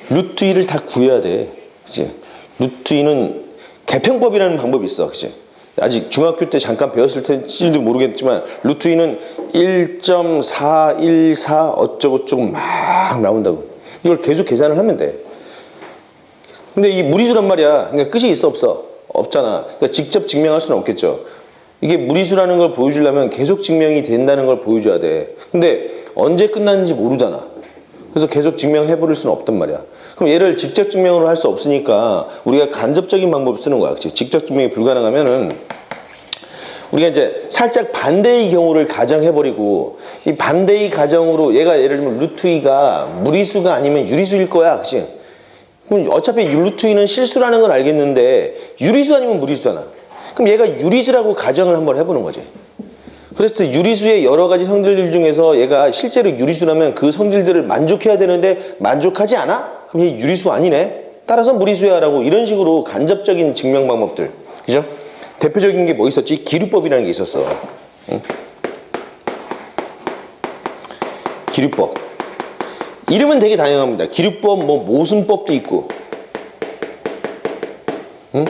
루트 2를 다 구해야 돼. 그치? 루트 2는 개평법이라는 방법이 있어. 그치? 아직 중학교 때 잠깐 배웠을 텐지도 모르겠지만, 루트 2는 1.414 어쩌고저쩌고 막 나온다고. 이걸 계속 계산을 하면 돼. 근데 이 무리수란 말이야. 그러니까 끝이 있어, 없어? 없잖아. 그러니까 직접 증명할 수는 없겠죠. 이게 무리수라는 걸 보여주려면 계속 증명이 된다는 걸 보여줘야 돼. 근데 언제 끝나는지 모르잖아. 그래서 계속 증명해버릴 수는 없단 말이야. 그럼 얘를 직접 증명으로 할 수 없으니까 우리가 간접적인 방법을 쓰는 거야. 그치? 직접 증명이 불가능하면은 우리가 이제 살짝 반대의 경우를 가정해버리고, 이 반대의 가정으로 얘가 예를 들면 루트 2가 무리수가 아니면 유리수일 거야. 그치? 그럼 어차피 루트 2는 실수라는 걸 알겠는데 유리수 아니면 무리수잖아. 그럼 얘가 유리수라고 가정을 한번 해보는 거지. 그래서 유리수의 여러 가지 성질들 중에서 얘가 실제로 유리수라면 그 성질들을 만족해야 되는데 만족하지 않아? 그럼 얘 유리수 아니네? 따라서 무리수야 라고, 이런 식으로 간접적인 증명 방법들. 그죠? 대표적인 게 뭐 있었지? 기류법이라는 게 있었어. 응? 기류법. 이름은 되게 다양합니다. 기류법, 뭐 모순법도 있고, 응?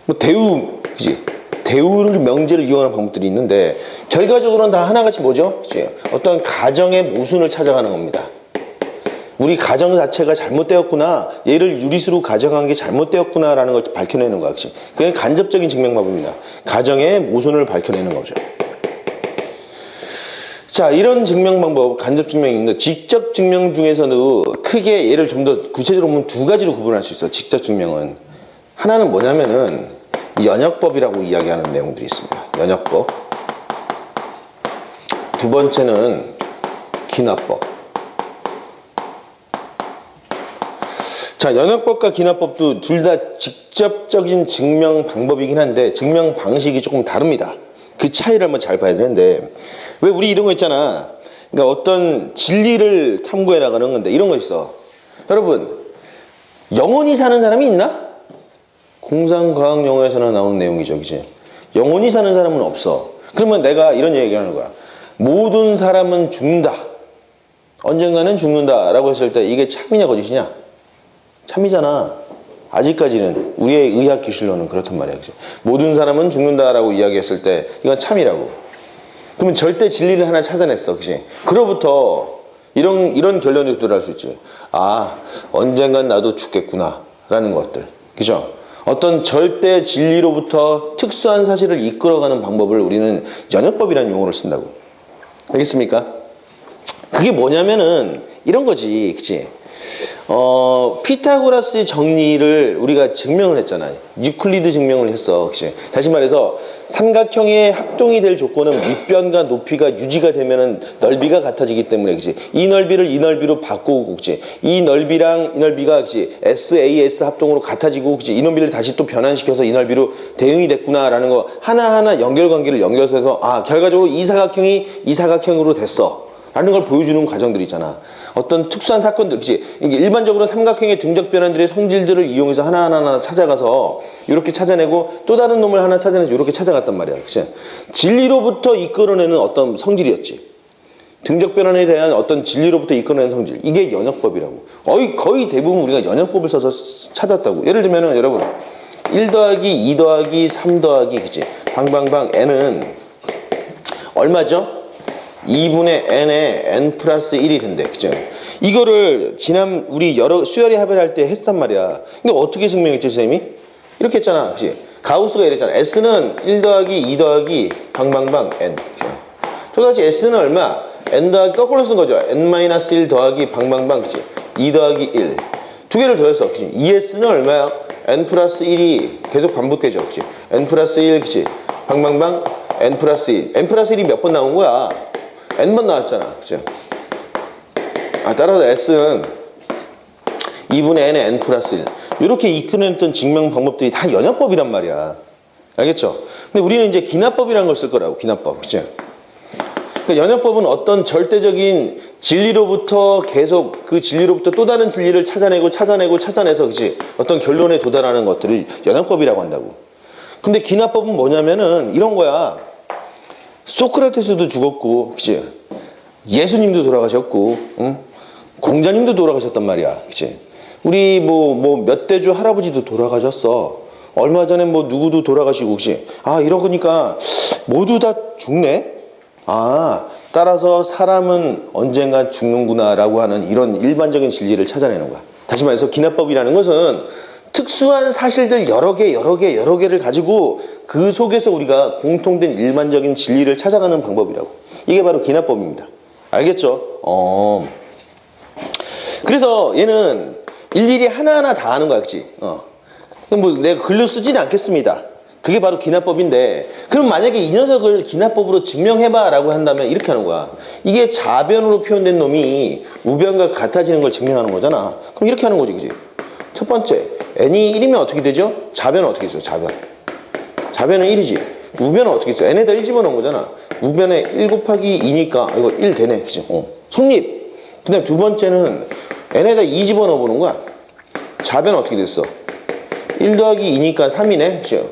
뭐 대우, 그지? 대우를 명제를 이용하는 방법들이 있는데, 결과적으로는 다 하나같이 뭐죠? 그치? 어떤 가정의 모순을 찾아가는 겁니다. 우리 가정 자체가 잘못되었구나, 얘를 유리수로 가정한 게 잘못되었구나라는 걸 밝혀내는 거야. 그치? 그게 간접적인 증명 방법입니다. 가정의 모순을 밝혀내는 거죠. 자, 이런 증명 방법, 간접 증명이 있는데, 직접 증명 중에서도 크게 얘를 좀 더 구체적으로 보면 두 가지로 구분할 수 있어. 직접 증명은. 하나는 뭐냐면은 연역법이라고 이야기하는 내용들이 있습니다. 연역법. 두 번째는 기납법. 자, 연역법과 기납법도 둘 다 직접적인 증명 방법이긴 한데 증명 방식이 조금 다릅니다. 그 차이를 한번 잘 봐야 되는데, 왜 우리 이런 거 있잖아. 그러니까 어떤 진리를 탐구해 나가는 건데 이런 거 있어. 여러분, 영원히 사는 사람이 있나? 공상과학 영어에서나 나오는 내용이죠. 그치? 영원히 사는 사람은 없어. 그러면 내가 이런 얘기를 하는 거야. 모든 사람은 죽는다. 언젠가는 죽는다라고 했을 때 이게 참이냐 거짓이냐? 참이잖아. 아직까지는 우리의 의학 기술로는 그렇단 말이야. 그치? 모든 사람은 죽는다라고 이야기했을 때 이건 참이라고. 그러면 절대 진리를 하나 찾아냈어. 그치? 그로부터 이런 결론이 도달할 수 있지. 아, 언젠간 나도 죽겠구나 라는 것들. 그죠? 어떤 절대 진리로부터 특수한 사실을 이끌어가는 방법을 우리는 연역법이라는 용어를 쓴다고. 알겠습니까? 그게 뭐냐면은 이런 거지. 그치? 피타고라스의 정리를 우리가 증명을 했잖아요. 유클리드 증명을 했어. 그치? 다시 말해서 삼각형의 합동이 될 조건은 밑변과 높이가 유지가 되면은 넓이가 같아지기 때문에, 그치? 이 넓이를 이 넓이로 바꾸고, 그치? 이 넓이랑 이 넓이가, 그치? SAS 합동으로 같아지고, 그치? 이 넓이를 다시 또 변환시켜서 이 넓이로 대응이 됐구나라는 거 하나하나 연결관계를 연결해서 아, 결과적으로 이 사각형이 이 사각형으로 됐어. 라는 걸 보여주는 과정들이 있잖아. 어떤 특수한 사건들, 그치? 일반적으로 삼각형의 등적 변환들의 성질들을 이용해서 하나하나 찾아가서 이렇게 찾아내고 또 다른 놈을 하나 찾아내서 이렇게 찾아갔단 말이야. 그치? 진리로부터 이끌어내는 어떤 성질이었지. 등적 변환에 대한 어떤 진리로부터 이끌어내는 성질. 이게 연역법이라고. 거의 대부분 우리가 연역법을 써서 찾았다고. 예를 들면은 여러분, 1 더하기 2 더하기 3 더하기, 그치? 방방방 n은 얼마죠? 2분의 n에 n 플러스 1이 된대. 그죠? 이거를 지난 우리 여러 수열이 합의할 때 했단 말이야. 근데 어떻게 증명했지, 선생님이? 이렇게 했잖아. 그치? 가우스가 이랬잖아. s는 1 더하기 2 더하기 방방방 n. 그죠? 또다시 s는 얼마? n 더하기 거꾸로 쓴 거죠. n-1 더하기 방방방, 그치? 2 더하기 1. 두 개를 더했어. 그치? 2s는 얼마야? n 플러스 1이 계속 반복되죠. 그치? n 플러스 1, 그치? 방방방 n 플러스 1. n 플러스 1이 몇 번 나온 거야? n번 나왔잖아. 그죠? 아, 따라서 s는 2분의 n에 n 플러스 1. 이렇게 이끌어냈던 증명 방법들이 다 연역법이란 말이야. 알겠죠? 근데 우리는 이제 기납법이라는 걸 쓸 거라고. 기납법. 그죠? 그러니까 연역법은 어떤 절대적인 진리로부터 계속 그 진리로부터 또 다른 진리를 찾아내서 그치? 어떤 결론에 도달하는 것들을 연역법이라고 한다고. 근데 기납법은 뭐냐면은 이런 거야. 소크라테스도 죽었고, 그치? 예수님도 돌아가셨고, 응? 공자님도 돌아가셨단 말이야, 그치? 우리 몇 대주 할아버지도 돌아가셨어. 얼마 전에 누구도 돌아가시고, 그치? 아, 이런 거니까 모두 다 죽네? 아, 따라서 사람은 언젠가 죽는구나라고 하는 이런 일반적인 진리를 찾아내는 거야. 다시 말해서 기납법이라는 것은 특수한 사실들 여러 개를 가지고 그 속에서 우리가 공통된 일반적인 진리를 찾아가는 방법이라고. 이게 바로 기납법입니다. 알겠죠? 그래서 얘는 일일이 하나하나 다 하는 거야, 그치? 그럼 내가 글로 쓰지는 않겠습니다. 그게 바로 기납법인데, 그럼 만약에 이 녀석을 기납법으로 증명해봐 라고 한다면 이렇게 하는 거야. 이게 좌변으로 표현된 놈이 우변과 같아지는 걸 증명하는 거잖아. 그럼 이렇게 하는 거지, 그치? 첫 번째, n이 1이면 어떻게 되죠? 좌변은 어떻게 되죠? 좌변은 1이지. 우변은 어떻게 되죠? n에다 1 집어넣은 거잖아. 우변에 1 곱하기 2니까 이거 1 되네. 그치? 성립. 그 다음에 두 번째는 n에다 2 집어넣어 보는 거야. 좌변은 어떻게 됐어? 1 더하기 2니까 3이네. 그치?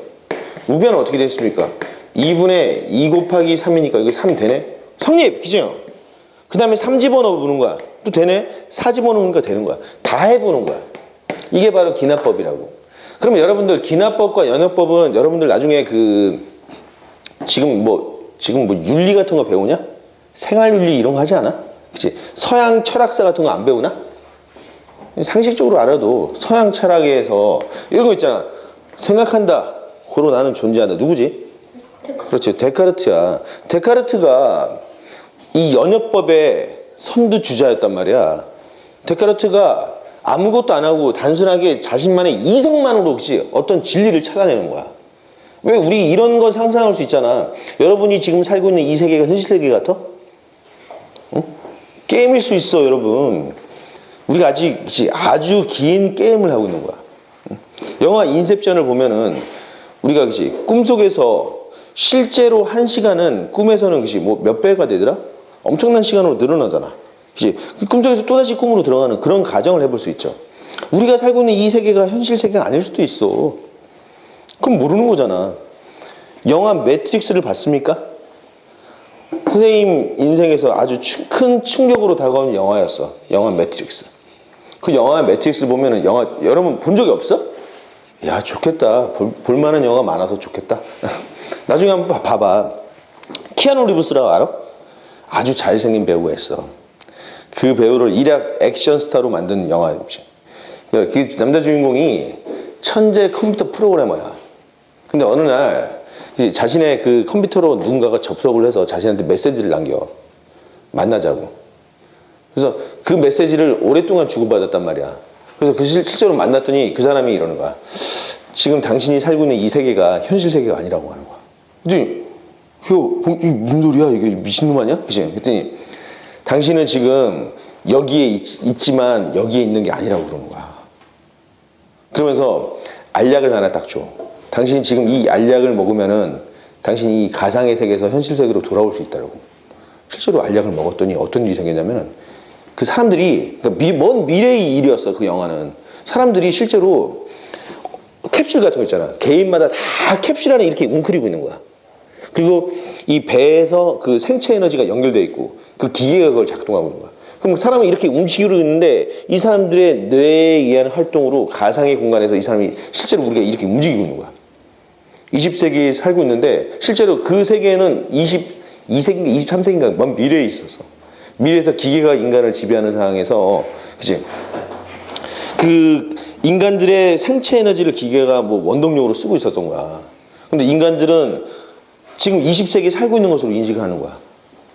우변은 어떻게 됐습니까? 2분의 2 곱하기 3이니까 이거 3 되네. 성립. 그죠? 그 다음에 3 집어넣어 보는 거야. 또 되네. 4 집어넣으니까 되는 거야. 다 해보는 거야. 이게 바로 기납법이라고. 그러면 여러분들 기납법과 연역법은 여러분들 나중에 지금 윤리 같은 거 배우냐? 생활윤리 이런 거 하지 않아? 그치? 서양 철학사 같은 거 안 배우나? 상식적으로 알아도 서양 철학에서 이런 거 있잖아. 생각한다. 고로 나는 존재한다. 누구지? 그렇지. 데카르트야. 데카르트가 이 연역법의 선두주자였단 말이야. 데카르트가 아무것도 안 하고 단순하게 자신만의 이성만으로 혹시 어떤 진리를 찾아내는 거야. 왜 우리 이런 거 상상할 수 있잖아. 여러분이 지금 살고 있는 이 세계가 현실 세계 같아? 응? 게임일 수 있어, 여러분. 우리가 아주 긴 게임을 하고 있는 거야. 응? 영화 인셉션을 보면은 우리가 꿈속에서 실제로 1시간은 꿈에서는 몇 배가 되더라? 엄청난 시간으로 늘어나잖아. 그치? 꿈속에서 또다시 꿈으로 들어가는 그런 가정을 해볼 수 있죠. 우리가 살고 있는 이 세계가 현실 세계가 아닐 수도 있어. 그럼 모르는 거잖아. 영화 매트릭스를 봤습니까? 선생님 인생에서 아주 큰 충격으로 다가온 영화였어. 영화 매트릭스. 그 영화 매트릭스 보면은 영화 여러분 본 적이 없어? 야 좋겠다. 볼만한 영화 많아서 좋겠다. 나중에 한번 봐봐. 키아누 리브스라고 알아? 아주 잘생긴 배우가 있어. 그 배우를 일약 액션 스타로 만든 영화였지. 그 남자 주인공이 천재 컴퓨터 프로그래머야. 근데 어느 날 이제 자신의 그 컴퓨터로 누군가가 접속을 해서 자신한테 메시지를 남겨. 만나자고. 그래서 그 메시지를 오랫동안 주고받았단 말이야. 그래서 그 실제로 만났더니 그 사람이 이러는 거야. 지금 당신이 살고 있는 이 세계가 현실 세계가 아니라고 하는 거야. 그랬더니 이게 무슨 소리야? 이게 미친놈 아니야? 그치? 그랬더니 당신은 지금 여기에 있지만 여기에 있는 게 아니라고 그러는 거야. 그러면서 알약을 하나 딱 줘. 당신이 지금 이 알약을 먹으면은 당신이 이 가상의 세계에서 현실 세계로 돌아올 수 있다고. 실제로 알약을 먹었더니 어떤 일이 생겼냐면은 그 사람들이 그러니까 먼 미래의 일이었어. 그 영화는 사람들이 실제로 캡슐 같은 거 있잖아. 개인마다 다 캡슐 안에 이렇게 웅크리고 있는 거야. 그리고 이 배에서 그 생체 에너지가 연결돼 있고 그 기계가 그걸 작동하고 있는 거야. 그럼 사람이 이렇게 움직이고 있는데 이 사람들의 뇌에 의한 활동으로 가상의 공간에서 이 사람이 실제로 우리가 이렇게 움직이고 있는 거야. 20세기에 살고 있는데 실제로 그 세계에는 22세기인가 23세기인가 먼 미래에 있었어. 미래에서 기계가 인간을 지배하는 상황에서 그치? 그 인간들의 생체 에너지를 기계가 뭐 원동력으로 쓰고 있었던 거야. 근데 인간들은 지금 20세기에 살고 있는 것으로 인식을 하는 거야.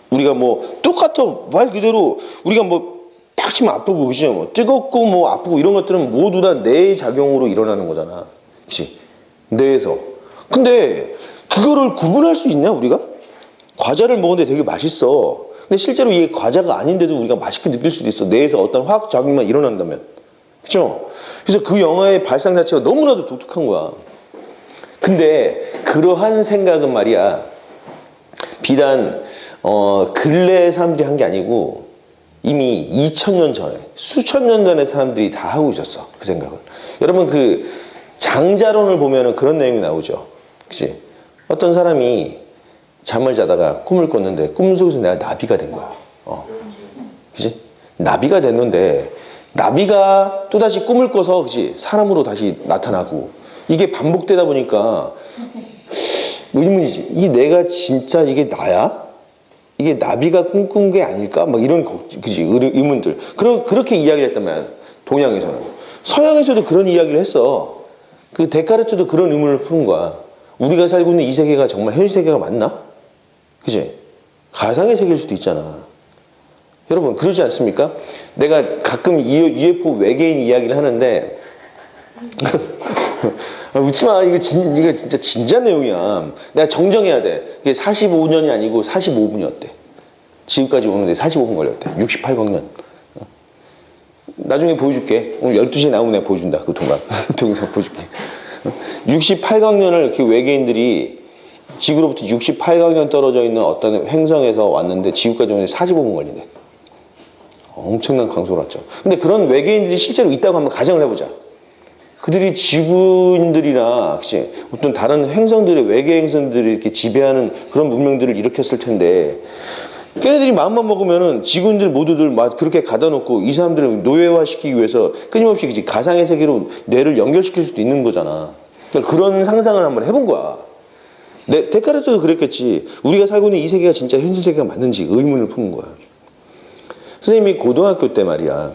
우리가 뭐 똑같아. 말 그대로 우리가 뭐 딱 치면 아프고 그치? 뭐 뜨겁고 뭐 아프고 이런 것들은 모두 다 뇌의 작용으로 일어나는 거잖아. 그치? 뇌에서. 근데 그거를 구분할 수 있냐 우리가? 과자를 먹었는데 되게 맛있어. 근데 실제로 이게 과자가 아닌데도 우리가 맛있게 느낄 수도 있어. 뇌에서 어떤 화학 작용만 일어난다면. 그렇죠? 그래서 그 영화의 발상 자체가 너무나도 독특한 거야. 근데 그러한 생각은 말이야. 비단 근래의 사람들이 한 게 아니고 이미 2000년 전에 수천 년 전에 사람들이 다 하고 있었어. 그 생각을. 여러분 그 장자론을 보면은 그런 내용이 나오죠. 그치? 어떤 사람이 잠을 자다가 꿈을 꿨는데 꿈속에서 내가 나비가 된 거야. 그치? 나비가 됐는데 나비가 또다시 꿈을 꿔서 그치? 사람으로 다시 나타나고 이게 반복되다 보니까 의문이지. 이 내가 진짜 이게 나야? 이게 나비가 꿈꾼 게 아닐까? 막 이런 그치? 의문들. 그렇게 이야기를 했단 말이야. 동양에서는. 서양에서도 그런 이야기를 했어. 그 데카르트도 그런 의문을 푸는 거야. 우리가 살고 있는 이 세계가 정말 현실 세계가 맞나? 그치? 가상의 세계일 수도 있잖아. 여러분 그러지 않습니까? 내가 가끔 UFO 외계인 이야기를 하는데 웃지마. 이거 진짜 진지한 내용이야. 내가 정정해야 돼. 이게 45년이 아니고 45분이었대. 지금까지 오는데 45분 걸렸대. 68광년. 나중에 보여줄게. 오늘 12시에 나오면 내가 보여준다. 그 동영상 보여줄게. 68광년을 그 외계인들이 지구로부터 68광년 떨어져 있는 어떤 행성에서 왔는데 지구까지 오는데 45분 걸린대. 엄청난 강소를 왔죠. 근데 그런 외계인들이 실제로 있다고 한번 가정을 해보자. 그들이 지구인들이나 그치? 어떤 다른 행성들의 외계 행성들이 이렇게 지배하는 그런 문명들을 일으켰을 텐데 걔네들이 마음만 먹으면은 지구인들 모두들 막 그렇게 가다 놓고 이 사람들을 노예화시키기 위해서 끊임없이 그치? 가상의 세계로 뇌를 연결시킬 수도 있는 거잖아. 그러니까 그런 상상을 한번 해본 거야. 데카르트도 그랬겠지. 우리가 살고 있는 이 세계가 진짜 현실 세계가 맞는지 의문을 푸는 거야. 선생님이 고등학교 때 말이야.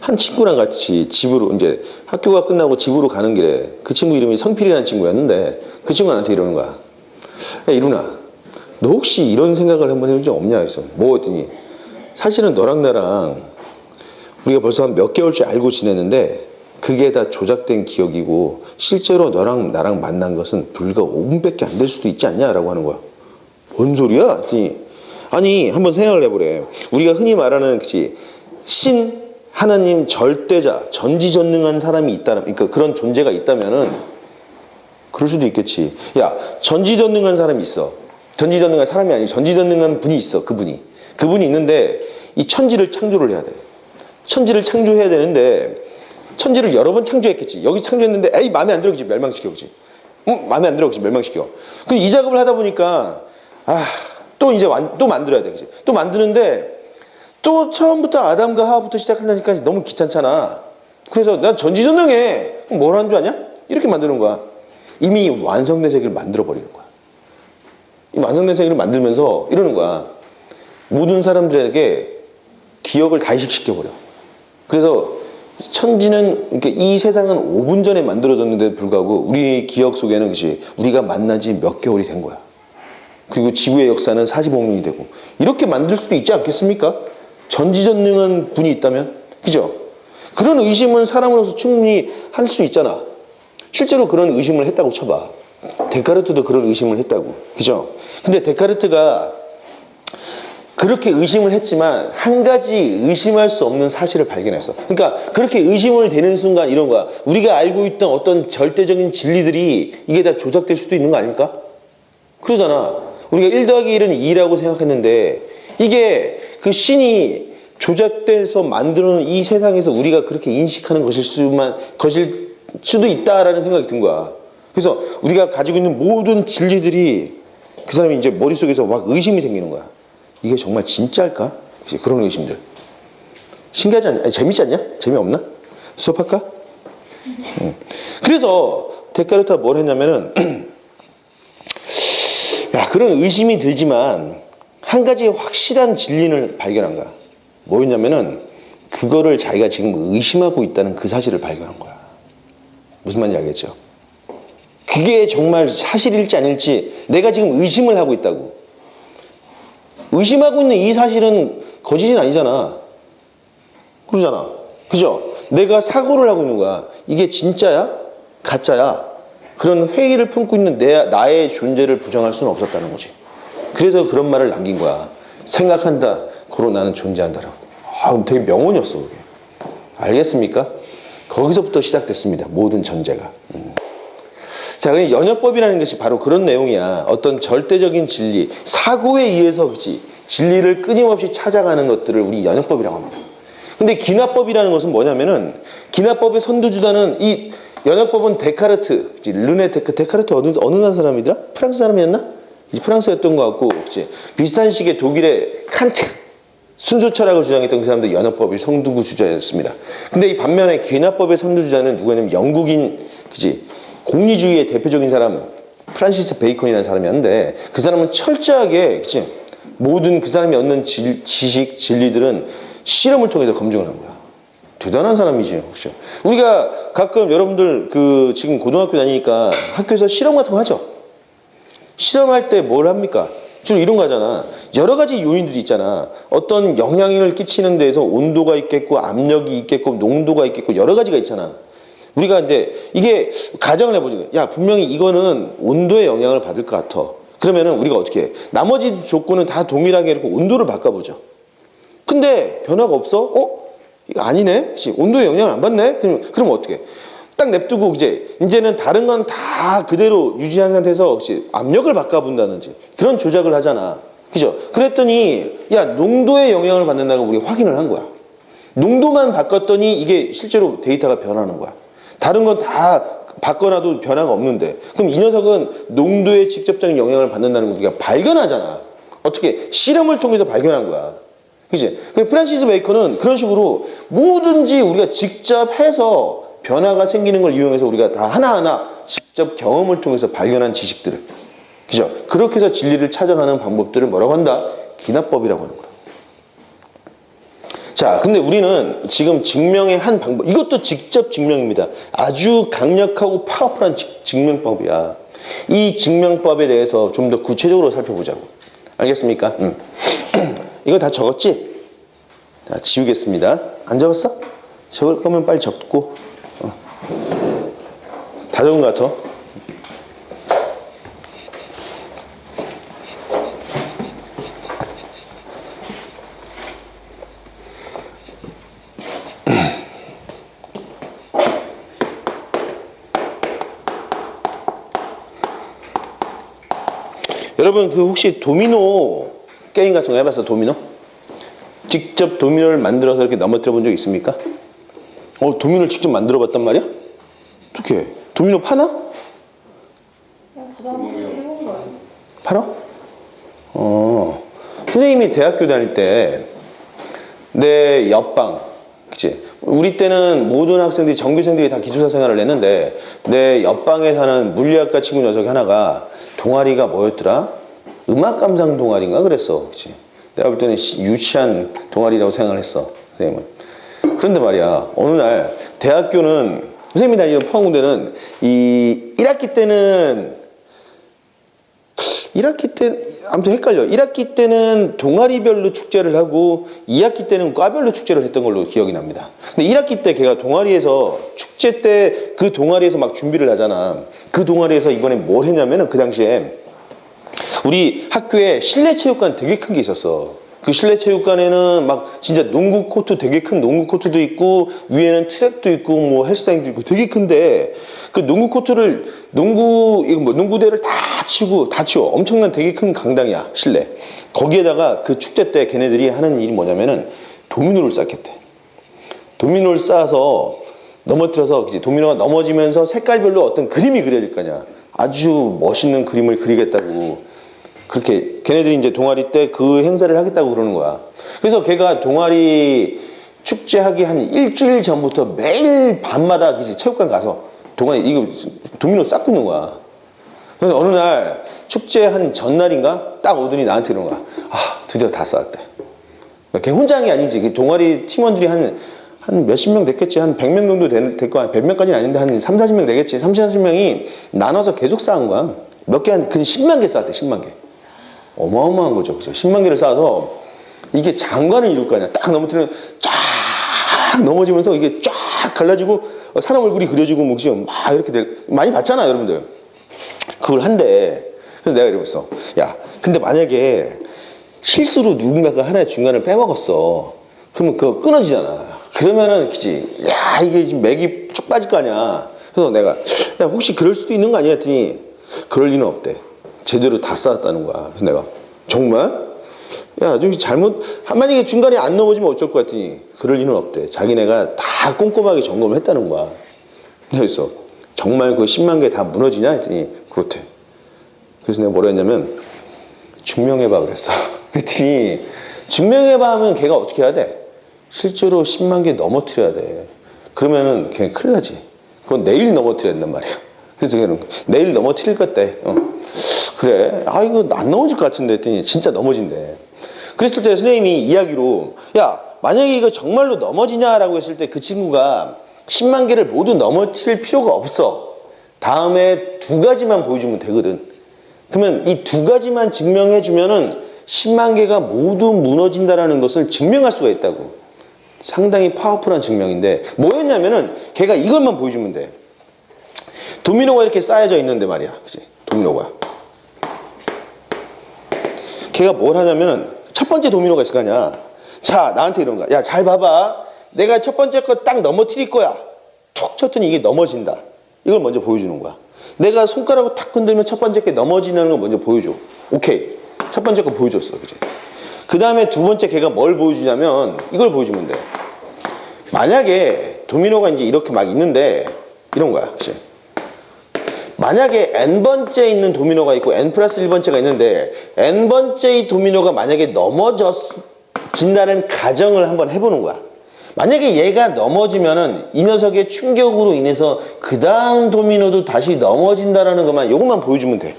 한 친구랑 같이 집으로 이제 학교가 끝나고 집으로 가는 길에 그 친구 이름이 성필이라는 친구였는데 그 친구가 나한테 이러는 거야. 야 이루나 너 혹시 이런 생각을 한번 해본 적 없냐 했어. 뭐 했더니 사실은 너랑 나랑 우리가 벌써 한 몇 개월째 알고 지냈는데 그게 다 조작된 기억이고 실제로 너랑 나랑 만난 것은 불과 5분밖에 안 될 수도 있지 않냐라고 하는 거야. 뭔 소리야? 했더니 아니 한번 생각을 해보래. 우리가 흔히 말하는 신 하나님 절대자 전지전능한 사람이 있다면 그러니까 그런 존재가 있다면은 그럴 수도 있겠지. 야 전지전능한 사람이 있어. 전지전능한 사람이 아니고 전지전능한 분이 있어. 그분이 있는데 이 천지를 창조를 해야 돼. 천지를 창조해야 되는데 천지를 여러 번 창조했겠지. 여기 창조했는데 에이 마음에 안 들어 그지 멸망시켜 그지. 마음에 안 들어 그지 멸망시켜. 그럼 이 작업을 하다 보니까 또 이제 또 만들어야 돼. 그치? 또 만드는데 또 처음부터 아담과 하와부터 시작하려니까 너무 귀찮잖아. 그래서 난 전지전능해. 그럼 뭘 하는 줄 아냐? 이렇게 만드는 거야. 이미 완성된 세계를 만들어 버리는 거야. 이 완성된 세계를 만들면서 이러는 거야. 모든 사람들에게 기억을 다 이식시켜버려. 그래서 천지는, 그러니까 이 세상은 5분 전에 만들어졌는데도 불구하고 우리 기억 속에는 그치, 우리가 만난 지 몇 개월이 된 거야. 그리고 지구의 역사는 45년이 되고 이렇게 만들 수도 있지 않겠습니까? 전지전능한 분이 있다면, 그죠? 그런 의심은 사람으로서 충분히 할 수 있잖아. 실제로 그런 의심을 했다고 쳐봐. 데카르트도 그런 의심을 했다고, 그죠? 근데 데카르트가 그렇게 의심을 했지만 한 가지 의심할 수 없는 사실을 발견했어. 그러니까 그렇게 의심을 되는 순간 이런 거야. 우리가 알고 있던 어떤 절대적인 진리들이 이게 다 조작될 수도 있는 거 아닐까? 그러잖아. 우리가 1 더하기 1은 2라고 생각했는데 이게 그 신이 조작돼서 만들어놓은 이 세상에서 우리가 그렇게 인식하는 것일 수도 있다라는 생각이 든 거야. 그래서 우리가 가지고 있는 모든 진리들이 그 사람이 이제 머릿속에서 막 의심이 생기는 거야. 이게 정말 진짜일까? 그런 의심들. 신기하지 않냐? 아니, 재밌지 않냐? 재미없나? 수업할까? 그래서 데카르트가 뭘 했냐면은 야, 그런 의심이 들지만 한 가지 확실한 진리를 발견한 거야. 뭐였냐면은 그거를 자기가 지금 의심하고 있다는 그 사실을 발견한 거야. 무슨 말인지 알겠죠? 그게 정말 사실일지 아닐지 내가 지금 의심을 하고 있다고. 의심하고 있는 이 사실은 거짓이 아니잖아. 그러잖아. 그죠? 내가 사고를 하고 있는 거야. 이게 진짜야? 가짜야? 그런 회의를 품고 있는 나의 존재를 부정할 수는 없었다는 거지. 그래서 그런 말을 남긴 거야. 생각한다. 고로 나는 존재한다라고. 아, 되게 명언이었어, 그게. 알겠습니까? 거기서부터 시작됐습니다. 모든 전제가. 자, 그럼 연역법이라는 것이 바로 그런 내용이야. 어떤 절대적인 진리, 사고에 의해서 그치, 진리를 끊임없이 찾아가는 것들을 우리 연역법이라고 합니다. 근데 기나법이라는 것은 뭐냐면은 기나법의 선두주자는 이 연역법은 데카르트, 르네 데카르트 어느 나라 사람이더라? 프랑스 사람이었나? 프랑스였던 것 같고, 그치? 비슷한 시기에 독일의 칸트, 순수 철학을 주장했던 그 사람들 연역법이 선두구 주자였습니다. 근데 이 반면에 기나법의 선두주자는 누구냐면 영국인, 그치? 공리주의의 대표적인 사람 프란시스 베이컨이라는 사람이었는데 그 사람은 철저하게 그치? 모든 그 사람이 얻는 지식, 진리들은 실험을 통해서 검증을 한 거야. 대단한 사람이지. 그렇죠? 우리가 가끔 여러분들 그 지금 고등학교 다니니까 학교에서 실험 같은 거 하죠. 실험할 때 뭘 합니까? 주로 이런 거 하잖아. 여러 가지 요인들이 있잖아. 어떤 영향을 끼치는 데에서 온도가 있겠고 압력이 있겠고 농도가 있겠고 여러 가지가 있잖아. 우리가 이제 이게 가정을 해보죠. 야, 분명히 이거는 온도의 영향을 받을 것 같아. 그러면은 우리가 어떻게 해? 나머지 조건은 다 동일하게 이렇게 온도를 바꿔보죠. 근데 변화가 없어? 이거 아니네? 그치? 온도의 영향을 안 받네? 그럼 어떻게 해? 딱 냅두고 이제는 다른 건 다 그대로 유지한 상태에서 혹시 압력을 바꿔본다든지 그런 조작을 하잖아. 그죠? 그랬더니 야, 농도의 영향을 받는다고 우리가 확인을 한 거야. 농도만 바꿨더니 이게 실제로 데이터가 변하는 거야. 다른 건 다 바꿔놔도 변화가 없는데 그럼 이 녀석은 농도에 직접적인 영향을 받는다는 걸 우리가 발견하잖아. 어떻게? 실험을 통해서 발견한 거야. 그치? 프란시스 베이컨은 그런 식으로 뭐든지 우리가 직접 해서 변화가 생기는 걸 이용해서 우리가 다 하나하나 직접 경험을 통해서 발견한 지식들을, 그죠? 그렇게 해서 진리를 찾아가는 방법들을 뭐라고 한다? 기나법이라고 하는 거야. 자, 근데 우리는 지금 증명의 한 방법, 이것도 직접 증명입니다. 아주 강력하고 파워풀한 증명법이야. 이 증명법에 대해서 좀 더 구체적으로 살펴보자고. 알겠습니까? 이거 다 적었지? 자, 지우겠습니다. 안 적었어? 적을 거면 빨리 적고. 다 적은 것 같아. 여러분 그 혹시 도미노 게임 같은 거 해봤어? 도미노? 직접 도미노를 만들어서 이렇게 넘어뜨려 본 적 있습니까? 도미노를 직접 만들어 봤단 말이야? 어떻게? 도미노 파나? 그냥 부담없이 해본 거 아니야? 팔아? 선생님이 대학교 다닐 때 내 옆방, 그치? 우리 때는 모든 학생들이, 전교생들이 다 기숙사 생활을 했는데 내 옆방에 사는 물리학과 친구 녀석이 하나가 동아리가 뭐였더라? 음악 감상 동아리인가 그랬어. 그치? 내가 볼 때는 유치한 동아리라고 생각을 했어, 선생님은. 그런데 말이야, 어느 날 대학교는, 선생님이 다니는 포항공대는 이 1학기 때는 아무튼 헷갈려. 1학기 때는 동아리별로 축제를 하고 2학기 때는 과별로 축제를 했던 걸로 기억이 납니다. 근데 1학기 때 걔가 동아리에서 축제 때 그 동아리에서 막 준비를 하잖아. 그 동아리에서 이번에 뭘 했냐면은 그 당시에 우리 학교에 실내 체육관 되게 큰 게 있었어. 그 실내 체육관에는 막 진짜 농구 코트, 되게 큰 농구 코트도 있고 위에는 트랙도 있고 뭐 헬스장도 있고 되게 큰데 그 농구 코트를 농구대를 다 치워 엄청난 되게 큰 강당이야, 실내. 거기에다가 그 축제 때 걔네들이 하는 일이 뭐냐면은 도미노를 쌓겠대. 도미노를 쌓아서 넘어뜨려서 도미노가 넘어지면서 색깔별로 어떤 그림이 그려질 거냐. 아주 멋있는 그림을 그리겠다고. 그렇게 걔네들이 이제 동아리 때 그 행사를 하겠다고 그러는 거야. 그래서 걔가 동아리 축제하기 한 일주일 전부터 매일 밤마다 체육관 가서 이거 도미노 쌓고 있는 거야. 그래서 어느 날 축제 한 전날인가 딱 오더니 나한테 이러는 거야. 아, 드디어 다 쌓았대. 걔 혼자 한 게 아니지. 그 동아리 팀원들이 한 몇십 명 됐겠지. 한 100명 정도 될 거야. 100명까지는 아닌데 한 3, 40명 되겠지. 30, 40명이 나눠서 계속 쌓은 거야. 몇 개 한 10만 개 쌓았대. 10만 개. 어마어마한 거죠. 그래서 10만 개를 쌓아서 이게 장관을 이룰 거 아니야. 딱 넘어뜨리면 쫙 넘어지면서 이게 쫙 갈라지고 사람 얼굴이 그려지고 막 이렇게 많이 봤잖아, 여러분들. 그걸 한대. 그래서 내가 이러면서 야, 근데 만약에 실수로 누군가가 하나의 중간을 빼먹었어. 그러면 그거 끊어지잖아. 그러면은 그치, 야, 이게 지금 맥이 쭉 빠질 거 아니야. 그래서 내가 야, 혹시 그럴 수도 있는 거 아니야 했더니 그럴 리는 없대. 제대로 다 쌓았다는 거야. 그래서 내가 정말? 야, 좀 만약에 중간에 안 넘어지면 어쩔 것 같더니 그럴 리는 없대. 자기네가 다 꼼꼼하게 점검을 했다는 거야. 그래서 정말 그 10만 개 다 무너지냐 했더니 그렇대. 그래서 내가 뭐라 했냐면 증명해봐 그랬어. 그랬더니 증명해봐 하면 걔가 어떻게 해야 돼? 실제로 10만 개 넘어뜨려야 돼. 그러면은 걔 큰일 나지. 그건 내일 넘어뜨려야 된단 말이야. 그래서 걔는 내일 넘어뜨릴 것 같대. 그래, 아, 이거 안 넘어질 것 같은데 했더니 진짜 넘어진대. 그랬을 때 선생님이 이야기로 야, 만약에 이거 정말로 넘어지냐라고 했을 때 그 친구가 10만 개를 모두 넘어뜨릴 필요가 없어. 다음에 2가지만 보여주면 되거든. 그러면 이 2가지만 증명해주면은 10만 개가 모두 무너진다라는 것을 증명할 수가 있다고. 상당히 파워풀한 증명인데 뭐였냐면은 걔가 이것만 보여주면 돼. 도미노가 이렇게 쌓여져 있는데 말이야. 그치? 도미노가. 걔가 뭘 하냐면은 첫 번째 도미노가 있을 거 아니야. 자, 나한테 이런 거야. 야, 잘 봐봐. 내가 첫 번째 거 딱 넘어뜨릴 거야. 툭 쳤더니 이게 넘어진다. 이걸 먼저 보여주는 거야. 내가 손가락을 탁 흔들면 첫 번째 게 넘어지는 걸 먼저 보여줘. 오케이. 첫 번째 거 보여줬어. 그치? 그 다음에 두 번째 걔가 뭘 보여주냐면 이걸 보여주면 돼. 만약에 도미노가 이제 이렇게 막 있는데 이런 거야. 그치? 만약에 n번째 있는 도미노가 있고 n 플러스 1번째가 있는데 n번째의 도미노가 만약에 넘어진다는 가정을 한번 해보는 거야. 만약에 얘가 넘어지면은 이 녀석의 충격으로 인해서 그 다음 도미노도 다시 넘어진다라는 것만 요것만 보여주면 돼.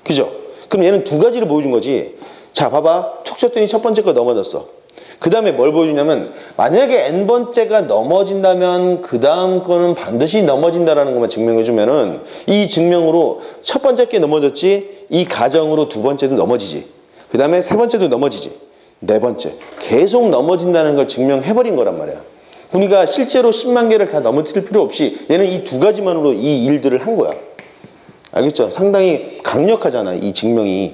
그죠? 그럼 얘는 2가지를 보여준 거지. 자, 봐봐. 툭 쳤더니 첫 번째 거 넘어졌어. 그 다음에 뭘 보여주냐면 만약에 n번째가 넘어진다면 그 다음 거는 반드시 넘어진다라는 것만 증명해주면은 이 증명으로 첫 번째 게 넘어졌지, 이 가정으로 2번째도 넘어지지, 그 다음에 3번째도 넘어지지, 4번째 계속 넘어진다는 걸 증명해버린 거란 말이야. 우리가 실제로 10만 개를 다 넘어뜨릴 필요 없이 얘는 이 2가지만으로 이 일들을 한 거야. 알겠죠? 상당히 강력하잖아, 이 증명이.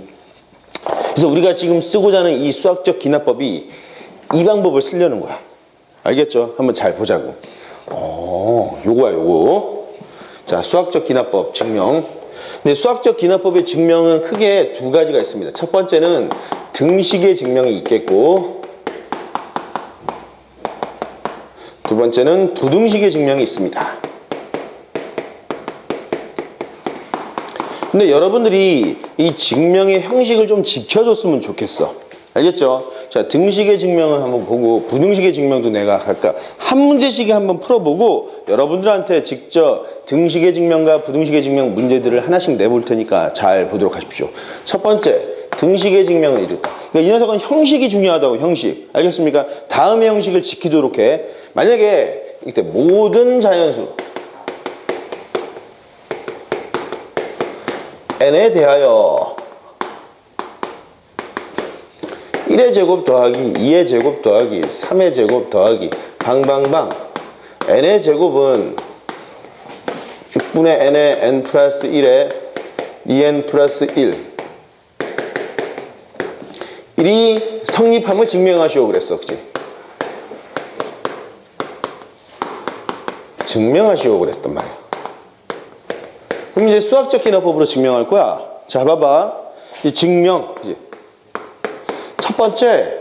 그래서 우리가 지금 쓰고자 하는 이 수학적 기납법이 이 방법을 쓰려는 거야. 알겠죠? 한번 잘 보자고. 요거야, 요거. 자, 수학적 기납법 증명. 근데 수학적 기납법의 증명은 크게 2가지가 있습니다. 첫 번째는 등식의 증명이 있겠고, 두 번째는 부등식의 증명이 있습니다. 근데 여러분들이 이 증명의 형식을 좀 지켜줬으면 좋겠어. 알겠죠? 자, 등식의 증명을 한번 보고 부등식의 증명도 내가 할까 한 문제씩 한번 풀어보고 여러분들한테 직접 등식의 증명과 부등식의 증명 문제들을 하나씩 내볼 테니까 잘 보도록 하십시오. 첫 번째, 등식의 증명은 이렇다. 그러니까 이 녀석은 형식이 중요하다고, 형식. 알겠습니까? 다음의 형식을 지키도록 해. 만약에 이때 모든 자연수 n에 대하여 1의 제곱 더하기 2의 제곱 더하기 3의 제곱 더하기 방방방 n의 제곱은 6분의 n의 n 플러스 1에 2n 플러스 1이 성립함을 증명하시오 그랬어. 그치? 증명하시오 그랬단 말이야. 그럼 이제 수학적 기납법으로 증명할 거야. 자, 봐봐. 이 증명. 그치? 첫 번째,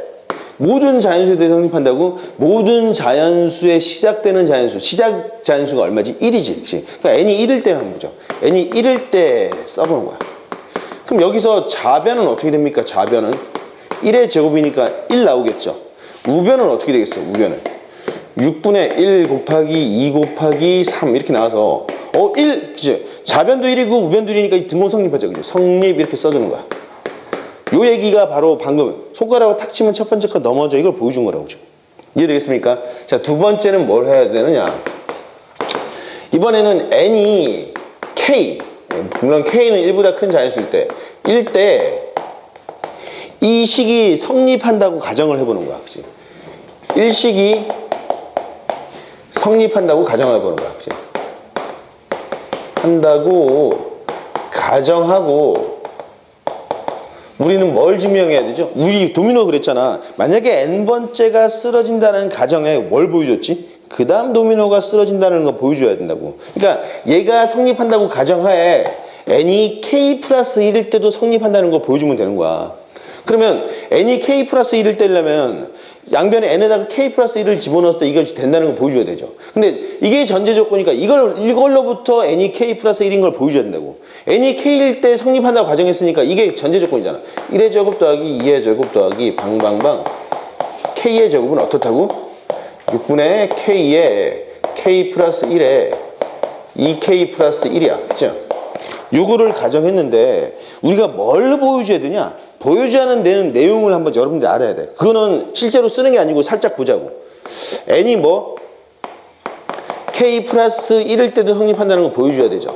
모든 자연수에 대해 성립한다고? 모든 자연수에 시작되는 자연수, 시작 자연수가 얼마지? 1이지. 그치? 그러니까 n이 1일 때 한번 보죠. n이 1일 때 써보는 거야. 그럼 여기서 자변은 어떻게 됩니까? 자변은 1의 제곱이니까 1 나오겠죠. 우변은 어떻게 되겠어? 우변은 6분의 1 곱하기 2 곱하기 3 이렇게 나와서 1, 그치? 자변도 1이고 우변도 1이니까 등호 성립하죠. 그치? 성립 이렇게 써주는 거야. 요 얘기가 바로 방금 손가락으로 탁 치면 첫 번째 거 넘어져 이걸 보여준 거라고. 이해되겠습니까? 자, 두 번째는 뭘 해야 되느냐. 이번에는 n이 k, 물론 k는 1보다 큰 자연수일 때 1때 이 식이 성립한다고 가정을 해보는 거야. 그치? 1식이 성립한다고 가정을 해보는 거야. 그치? 한다고 가정하고 우리는 뭘 증명해야 되죠? 우리 도미노 그랬잖아. 만약에 n번째가 쓰러진다는 가정에 뭘 보여줬지? 그 다음 도미노가 쓰러진다는 거 보여줘야 된다고. 그러니까 얘가 성립한다고 가정하에 n이 k 플러스 1일 때도 성립한다는 거 보여주면 되는 거야. 그러면 n이 k 플러스 1일 때려면 양변에 n에다가 k 플러스 1을 집어넣었을 때 이것이 된다는 걸 보여줘야 되죠. 근데 이게 전제 조건이니까 이걸로부터 n이 k 플러스 1인 걸 보여줘야 된다고. n이 k일 때 성립한다고 가정했으니까 이게 전제 조건이잖아. 1의 제곱 더하기 2의 제곱 더하기 방방방 k의 제곱은 어떻다고? 6분의 k의 k 플러스 1에 2k 플러스 1이야. 그쵸? 요거를 가정했는데 우리가 뭘 보여줘야 되냐? 보여줘야 되는 내용을 한번 여러분들이 알아야 돼. 그거는 실제로 쓰는 게 아니고 살짝 보자고. n이 뭐? k 플러스 1일 때도 성립한다는 거 보여줘야 되죠.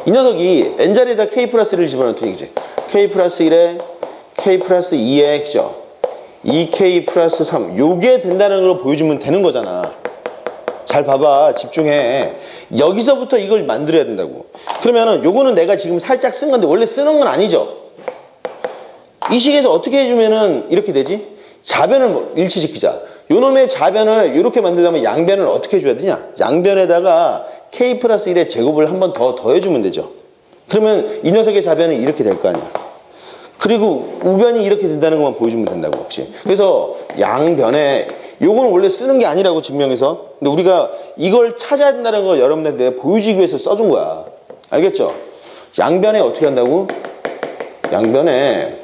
이 녀석이 n자리에다 k 플러스 1을 집어넣었더니 그치? k 플러스 1에 k 플러스 2에 그죠? 2k 플러스 3 요게 된다는 걸 보여주면 되는 거잖아. 잘 봐봐. 집중해. 여기서부터 이걸 만들어야 된다고. 그러면은 요거는 내가 지금 살짝 쓴 건데 원래 쓰는 건 아니죠. 이 식에서 어떻게 해주면은 이렇게 되지? 자변을 일치시키자. 요놈의 자변을 이렇게 만들려면 양변을 어떻게 해줘야 되냐? 양변에다가 k 플러스 1의 제곱을 한 번 더 더해주면 되죠. 그러면 이 녀석의 자변은 이렇게 될 거 아니야. 그리고 우변이 이렇게 된다는 것만 보여주면 된다고. 혹시. 그래서 양변에 요거는 원래 쓰는 게 아니라고 증명해서. 근데 우리가 이걸 찾아야 된다는 걸 여러분들한테 보여주기 위해서 써준 거야. 알겠죠? 양변에 어떻게 한다고? 양변에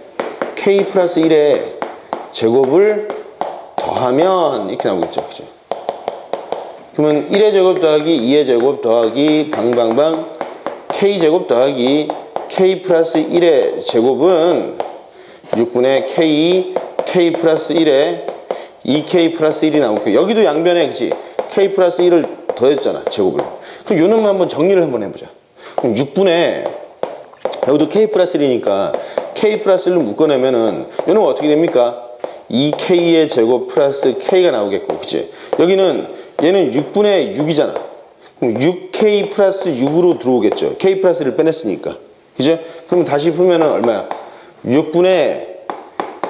k 플러스 1의 제곱을 더하면 이렇게 나오겠죠. 그죠? 그러면 1의 제곱 더하기 2의 제곱 더하기 방방방 k 제곱 더하기 k 플러스 1의 제곱은 6분의 k 플러스 1에 2k 플러스 1이 나오고 여기도 양변에 그치? k 플러스 1을 더했잖아. 제곱을. 그럼 요 놈만 한번 정리를 한번 해보자. 그럼 6분의 여기도 k 플러스 1이니까 k 플러스 1로 묶어내면은 요 놈은 어떻게 됩니까? 2k의 제곱 플러스 k가 나오겠고 그치? 여기는 얘는 6분의 6이잖아. 그럼 6k 플러스 6으로 들어오겠죠. k 플러스 1을 빼냈으니까. 그죠? 그럼 다시 풀면은 얼마야? 6분의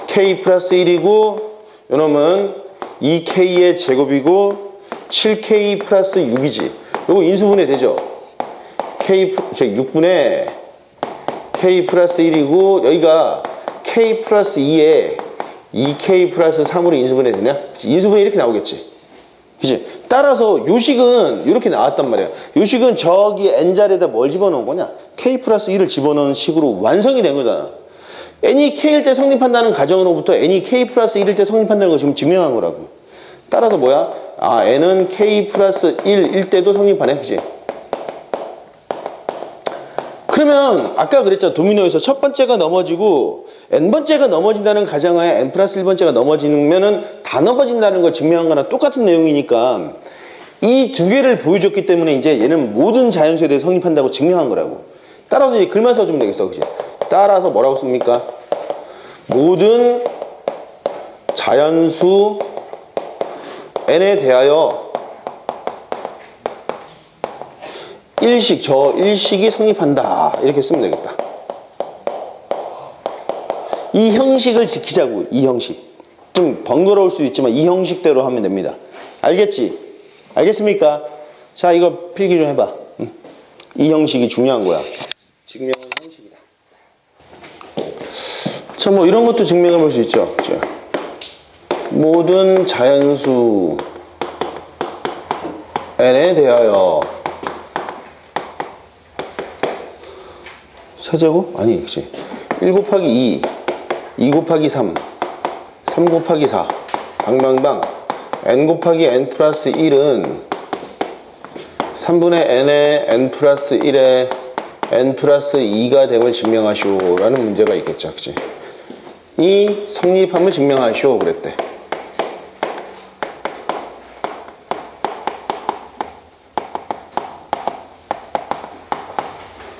k 플러스 1이고 요놈은 2k의 제곱이고 7k 플러스 6이지. 요거 인수분해 되죠? 6분의 k 플러스 1이고 여기가 k 플러스 2에 2k 플러스 3으로 인수분해 되냐? 인수분해 이렇게 나오겠지. 그치? 따라서 요식은 이렇게 나왔단 말이야. 요식은 저기 n자리에다 뭘 집어넣은 거냐? k 플러스 1을 집어넣은 식으로 완성이 된 거잖아. n이 k일 때 성립한다는 가정으로부터 n이 k 플러스 1일 때 성립한다는 거 지금 증명한 거라고. 따라서 뭐야? 아, n은 k 플러스 1일 때도 성립하네. 그치? 그러면 아까 그랬잖아. 도미노에서 첫 번째가 넘어지고 n번째가 넘어진다는 가정하에 n 플러스 1번째가 넘어지면은 다 넘어진다는 걸 증명한 거랑 똑같은 내용이니까 이 두 개를 보여줬기 때문에 이제 얘는 모든 자연수에 대해 성립한다고 증명한 거라고. 따라서 이제 글만 써주면 되겠어. 그치? 따라서 뭐라고 씁니까? 모든 자연수 n에 대하여 저 일식이 성립한다. 이렇게 쓰면 되겠다. 이 형식을 지키자고. 이 형식. 좀 번거로울 수도 있지만 이 형식대로 하면 됩니다. 알겠지? 알겠습니까? 자, 이거 필기 좀 해봐. 이 형식이 중요한 거야. 증명은 형식이다. 자, 뭐 이런 것도 증명해 볼 수 있죠. 자, 모든 자연수 n에 대하여 세제곱? 아니, 그치. 1 곱하기 2 곱하기 3 곱하기 4 방방방 n 곱하기 n 플러스 1은 3분의 n의 n 플러스 1에 n 플러스 2가 됨을 증명하시오 라는 문제가 있겠죠. 그치? 이 성립함을 증명하시오 그랬대.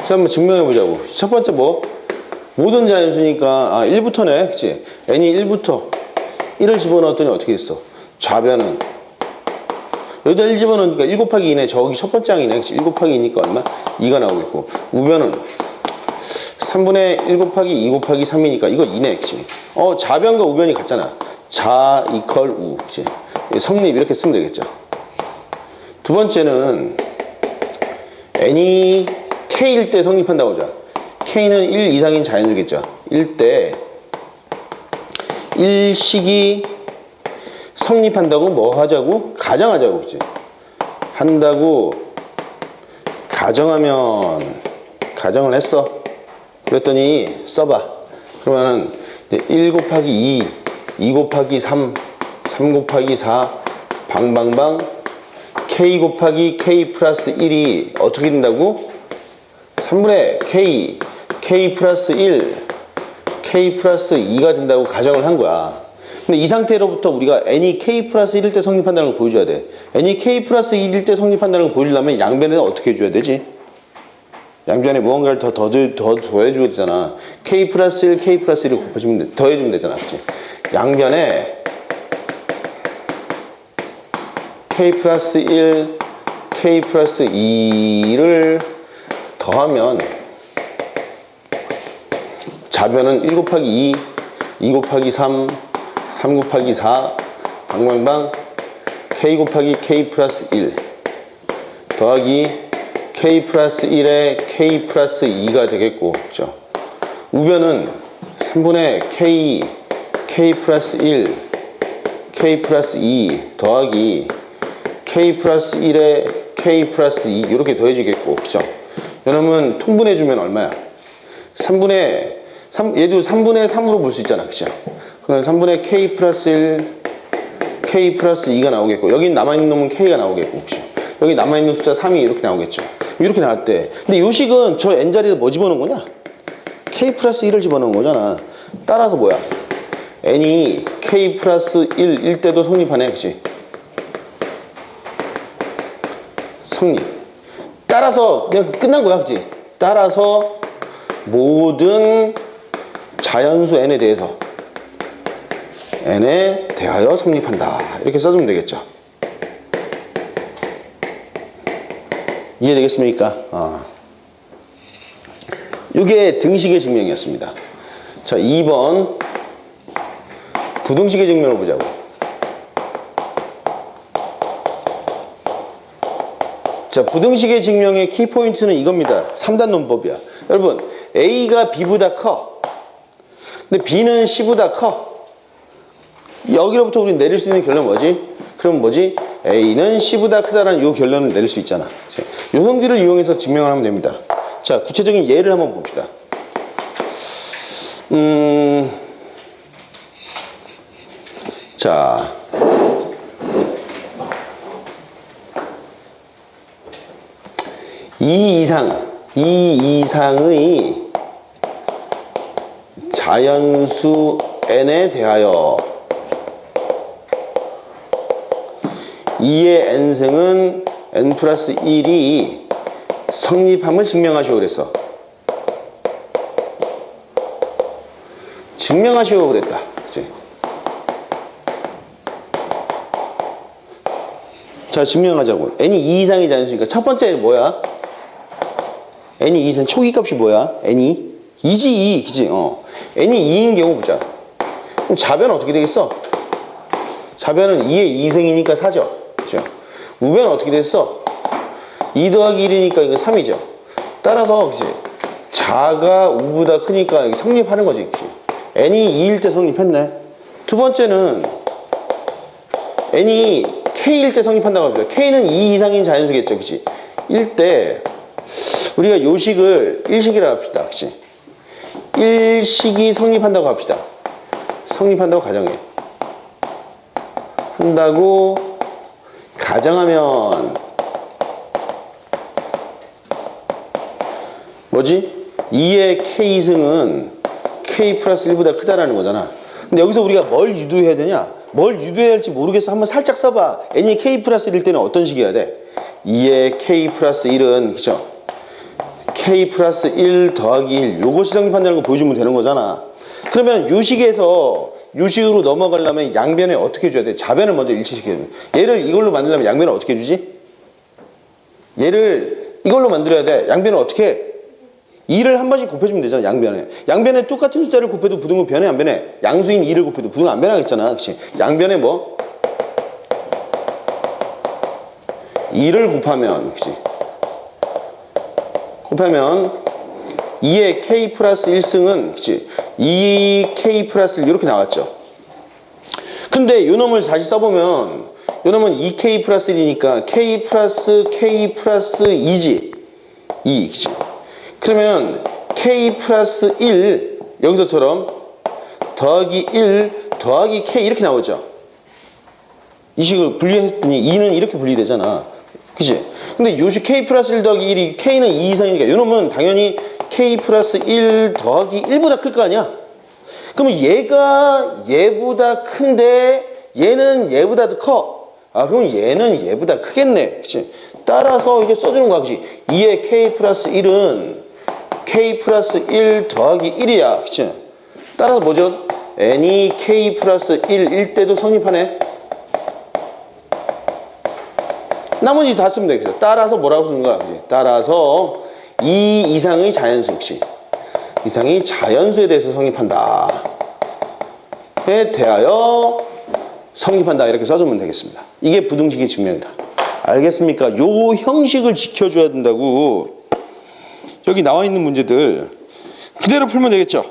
자, 한번 증명해보자고. 첫 번째 뭐? 모든 자연수니까, 1부터네. 그치? n이 1부터 1을 집어넣었더니 어떻게 됐어? 좌변은. 여기다 1 집어넣으니까 1 곱하기 2네. 저기 첫 번째 항이네. 그치? 1 곱하기 2니까 얼마? 2가 나오겠고. 우변은 3분의 1 곱하기 2 곱하기 3이니까 이거 2네. 그치? 좌변과 우변이 같잖아. 좌 이퀄 우. 그치? 성립 이렇게 쓰면 되겠죠. 두 번째는 n이 k일 때 성립한다고 하자. k는 1 이상인 자연수겠죠. 1때 일식이 성립한다고 뭐 하자고? 가정하자고. 그치? 한다고 가정하면 가정을 했어. 그랬더니 써봐. 그러면은 1 곱하기 2 곱하기 3 곱하기 4 방방방 k 곱하기 k 플러스 1이 어떻게 된다고? 3분의 k 플러스 1 k 플러스 2가 된다고 가정을 한 거야. 근데 이 상태로부터 우리가 n이 k 플러스 1일 때 성립한다는 걸 보여줘야 돼. n이 k 플러스 1일 때 성립한다는 걸 보여주려면 양변에는 어떻게 해줘야 되지? 양변에 무언가를 더 더해줘야 되잖아. k 플러스 1, k 플러스 1을 곱해주면 더해주면 되잖아. 그치? 양변에 k 플러스 1, k 플러스 2를 더하면 좌변은 1 곱하기 2 곱하기 3 곱하기 4 방방방 k 곱하기 k 플러스 1 더하기 k 플러스 1에 k 플러스 2가 되겠고, 그죠? 우변은 3분의 k 플러스 1 k 플러스 2 더하기 k 플러스 1에 k 플러스 2 이렇게 더해지겠고, 그죠? 여러분 통분해주면 얼마야? 3분의 3, 얘도 3분의 3으로 볼 수 있잖아. 그죠? 그럼 3분의 k 플러스 1 k 플러스 2가 나오겠고, 여기 남아있는 놈은 k가 나오겠고, 그죠? 여기 남아있는 숫자 3이 이렇게 나오겠죠. 이렇게 나왔대. 근데 요식은 저 n자리에 뭐 집어넣은 거냐? k 플러스 1을 집어넣은 거잖아. 따라서 뭐야? n이 k 플러스 1일 때도 성립하네. 그치? 성립. 따라서 그냥 끝난 거야. 그치? 따라서 모든 자연수 n에 대해서 n에 대하여 성립한다. 이렇게 써주면 되겠죠. 이해되겠습니까? 이게 등식의 증명이었습니다. 자, 2번 부등식의 증명을 보자고. 자, 부등식의 증명의 키포인트는 이겁니다. 3단 논법이야. 여러분, A가 B보다 커. 근데 B는 C보다 커. 여기로부터 우리는 내릴 수 있는 결론은 뭐지? 그럼 뭐지? A는 C보다 크다라는 요 결론을 내릴 수 있잖아. 요 성질을 이용해서 증명을 하면 됩니다. 자, 구체적인 예를 한번 봅시다. 자, 이 이상의 자연수 n에 대하여 2의 n승은 n 플러스 1이 성립함을 증명하시오 그랬어. 증명하시오 그랬다. 그치? 자, 증명하자고. n이 2 이상이 자연수니까 첫 번째는 뭐야? n이 2 이상 초기값이 뭐야? n이 2지 2, 그치? n이 2인 경우 보자. 그럼 좌변은 어떻게 되겠어? 좌변은 2의 2승이니까 4죠. 그죠? 우변은 어떻게 됐어? 2 더하기 1이니까 이거 3이죠. 따라서, 그치? 자가 우보다 크니까 이게 성립하는 거지, 그치? n이 2일 때 성립했네. 두 번째는 n이 k일 때 성립한다고 합니다. k는 2 이상인 자연수겠죠, 그치? 1 때 우리가 요식을 1식이라고 합시다, 그치? 1식이 성립한다고 합시다. 성립한다고 가정해. 한다고 가정하면 뭐지? 2의 k승은 k 플러스 1보다 크다라는 거잖아. 근데 여기서 우리가 뭘 유도해야 되냐? 뭘 유도해야 할지 모르겠어. 한번 살짝 써봐. n이 k 플러스 1일 때는 어떤 식이어야 돼? 2의 k 플러스 1은 그쵸? k 플러스 1 더하기 1 요것이 성립한다는 거 보여주면 되는 거잖아. 그러면 요식에서 요식으로 넘어가려면 양변에 어떻게 해줘야 돼? 좌변을 먼저 일치시켜야 돼. 얘를 이걸로 만들려면 양변을 어떻게 해주지? 얘를 이걸로 만들어야 돼. 양변을 어떻게 해? 2를 한 번씩 곱해주면 되잖아. 양변에. 양변에 똑같은 숫자를 곱해도 부등호 변해 안 변해? 양수인 2를 곱해도 부등호 안 변하겠잖아. 그치? 양변에 뭐? 2를 곱하면 그치? 곱하면 2의 k 플러스 1승은 그치? 2k 플러스 1 이렇게 나왔죠. 근데 요 놈을 다시 써보면 요 놈은 2k 플러스 1이니까 k 플러스 2지. 2 그치? 그러면 k 플러스 1 여기서처럼 더하기 1 더하기 k 이렇게 나오죠. 이 식을 분리했더니 2는 이렇게 분리되잖아. 그치? 근데 요식 k 플러스 1 더하기 1이 k는 2 이상이니까 요 놈은 당연히 k 플러스 1 더하기 1보다 클 거 아니야? 그러면 얘가 얘보다 큰데 얘는 얘보다 더 커. 아, 그럼 얘는 얘보다 크겠네. 그치? 따라서 이게 써주는 거야. 그치? 2의 k 플러스 1은 k 플러스 1 더하기 1이야. 그치? 따라서 뭐죠? n이 k 플러스 1일 때도 성립하네. 나머지 다 쓰면 되겠어. 따라서 뭐라고 쓰는 거야? 그치? 따라서 2 이상의 자연수 혹시 이상이 자연수에 대해서 성립한다. 에 대하여 성립한다. 이렇게 써주면 되겠습니다. 이게 부등식의 증명이다. 알겠습니까? 요 형식을 지켜줘야 된다고. 여기 나와 있는 문제들 그대로 풀면 되겠죠?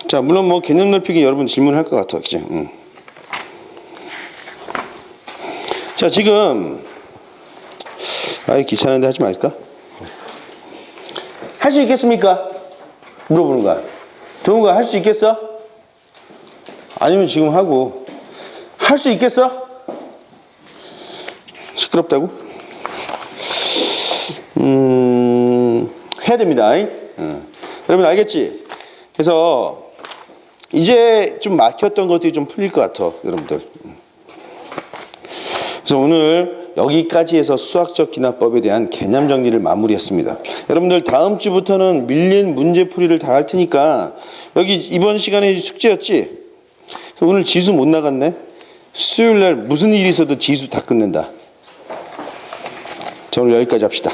자, 물론 뭐 개념 넓히기 여러분 질문할 것 같아. 그치? 자, 지금 아이 귀찮은데 하지 말까? 할 수 있겠습니까? 물어보는 거야. 동우가 할 수 있겠어? 아니면 지금 하고 할 수 있겠어? 시끄럽다고? 해야 됩니다. 여러분 알겠지? 그래서 이제 좀 막혔던 것들이 좀 풀릴 것 같아, 여러분들. 그래서 오늘 여기까지 해서 수학적 기납법에 대한 개념 정리를 마무리했습니다. 여러분들 다음 주부터는 밀린 문제풀이를 다 할 테니까 여기 이번 시간에 숙제였지? 그래서 오늘 지수 못 나갔네? 수요일날 무슨 일이 있어도 지수 다 끝낸다. 자, 오늘 여기까지 합시다.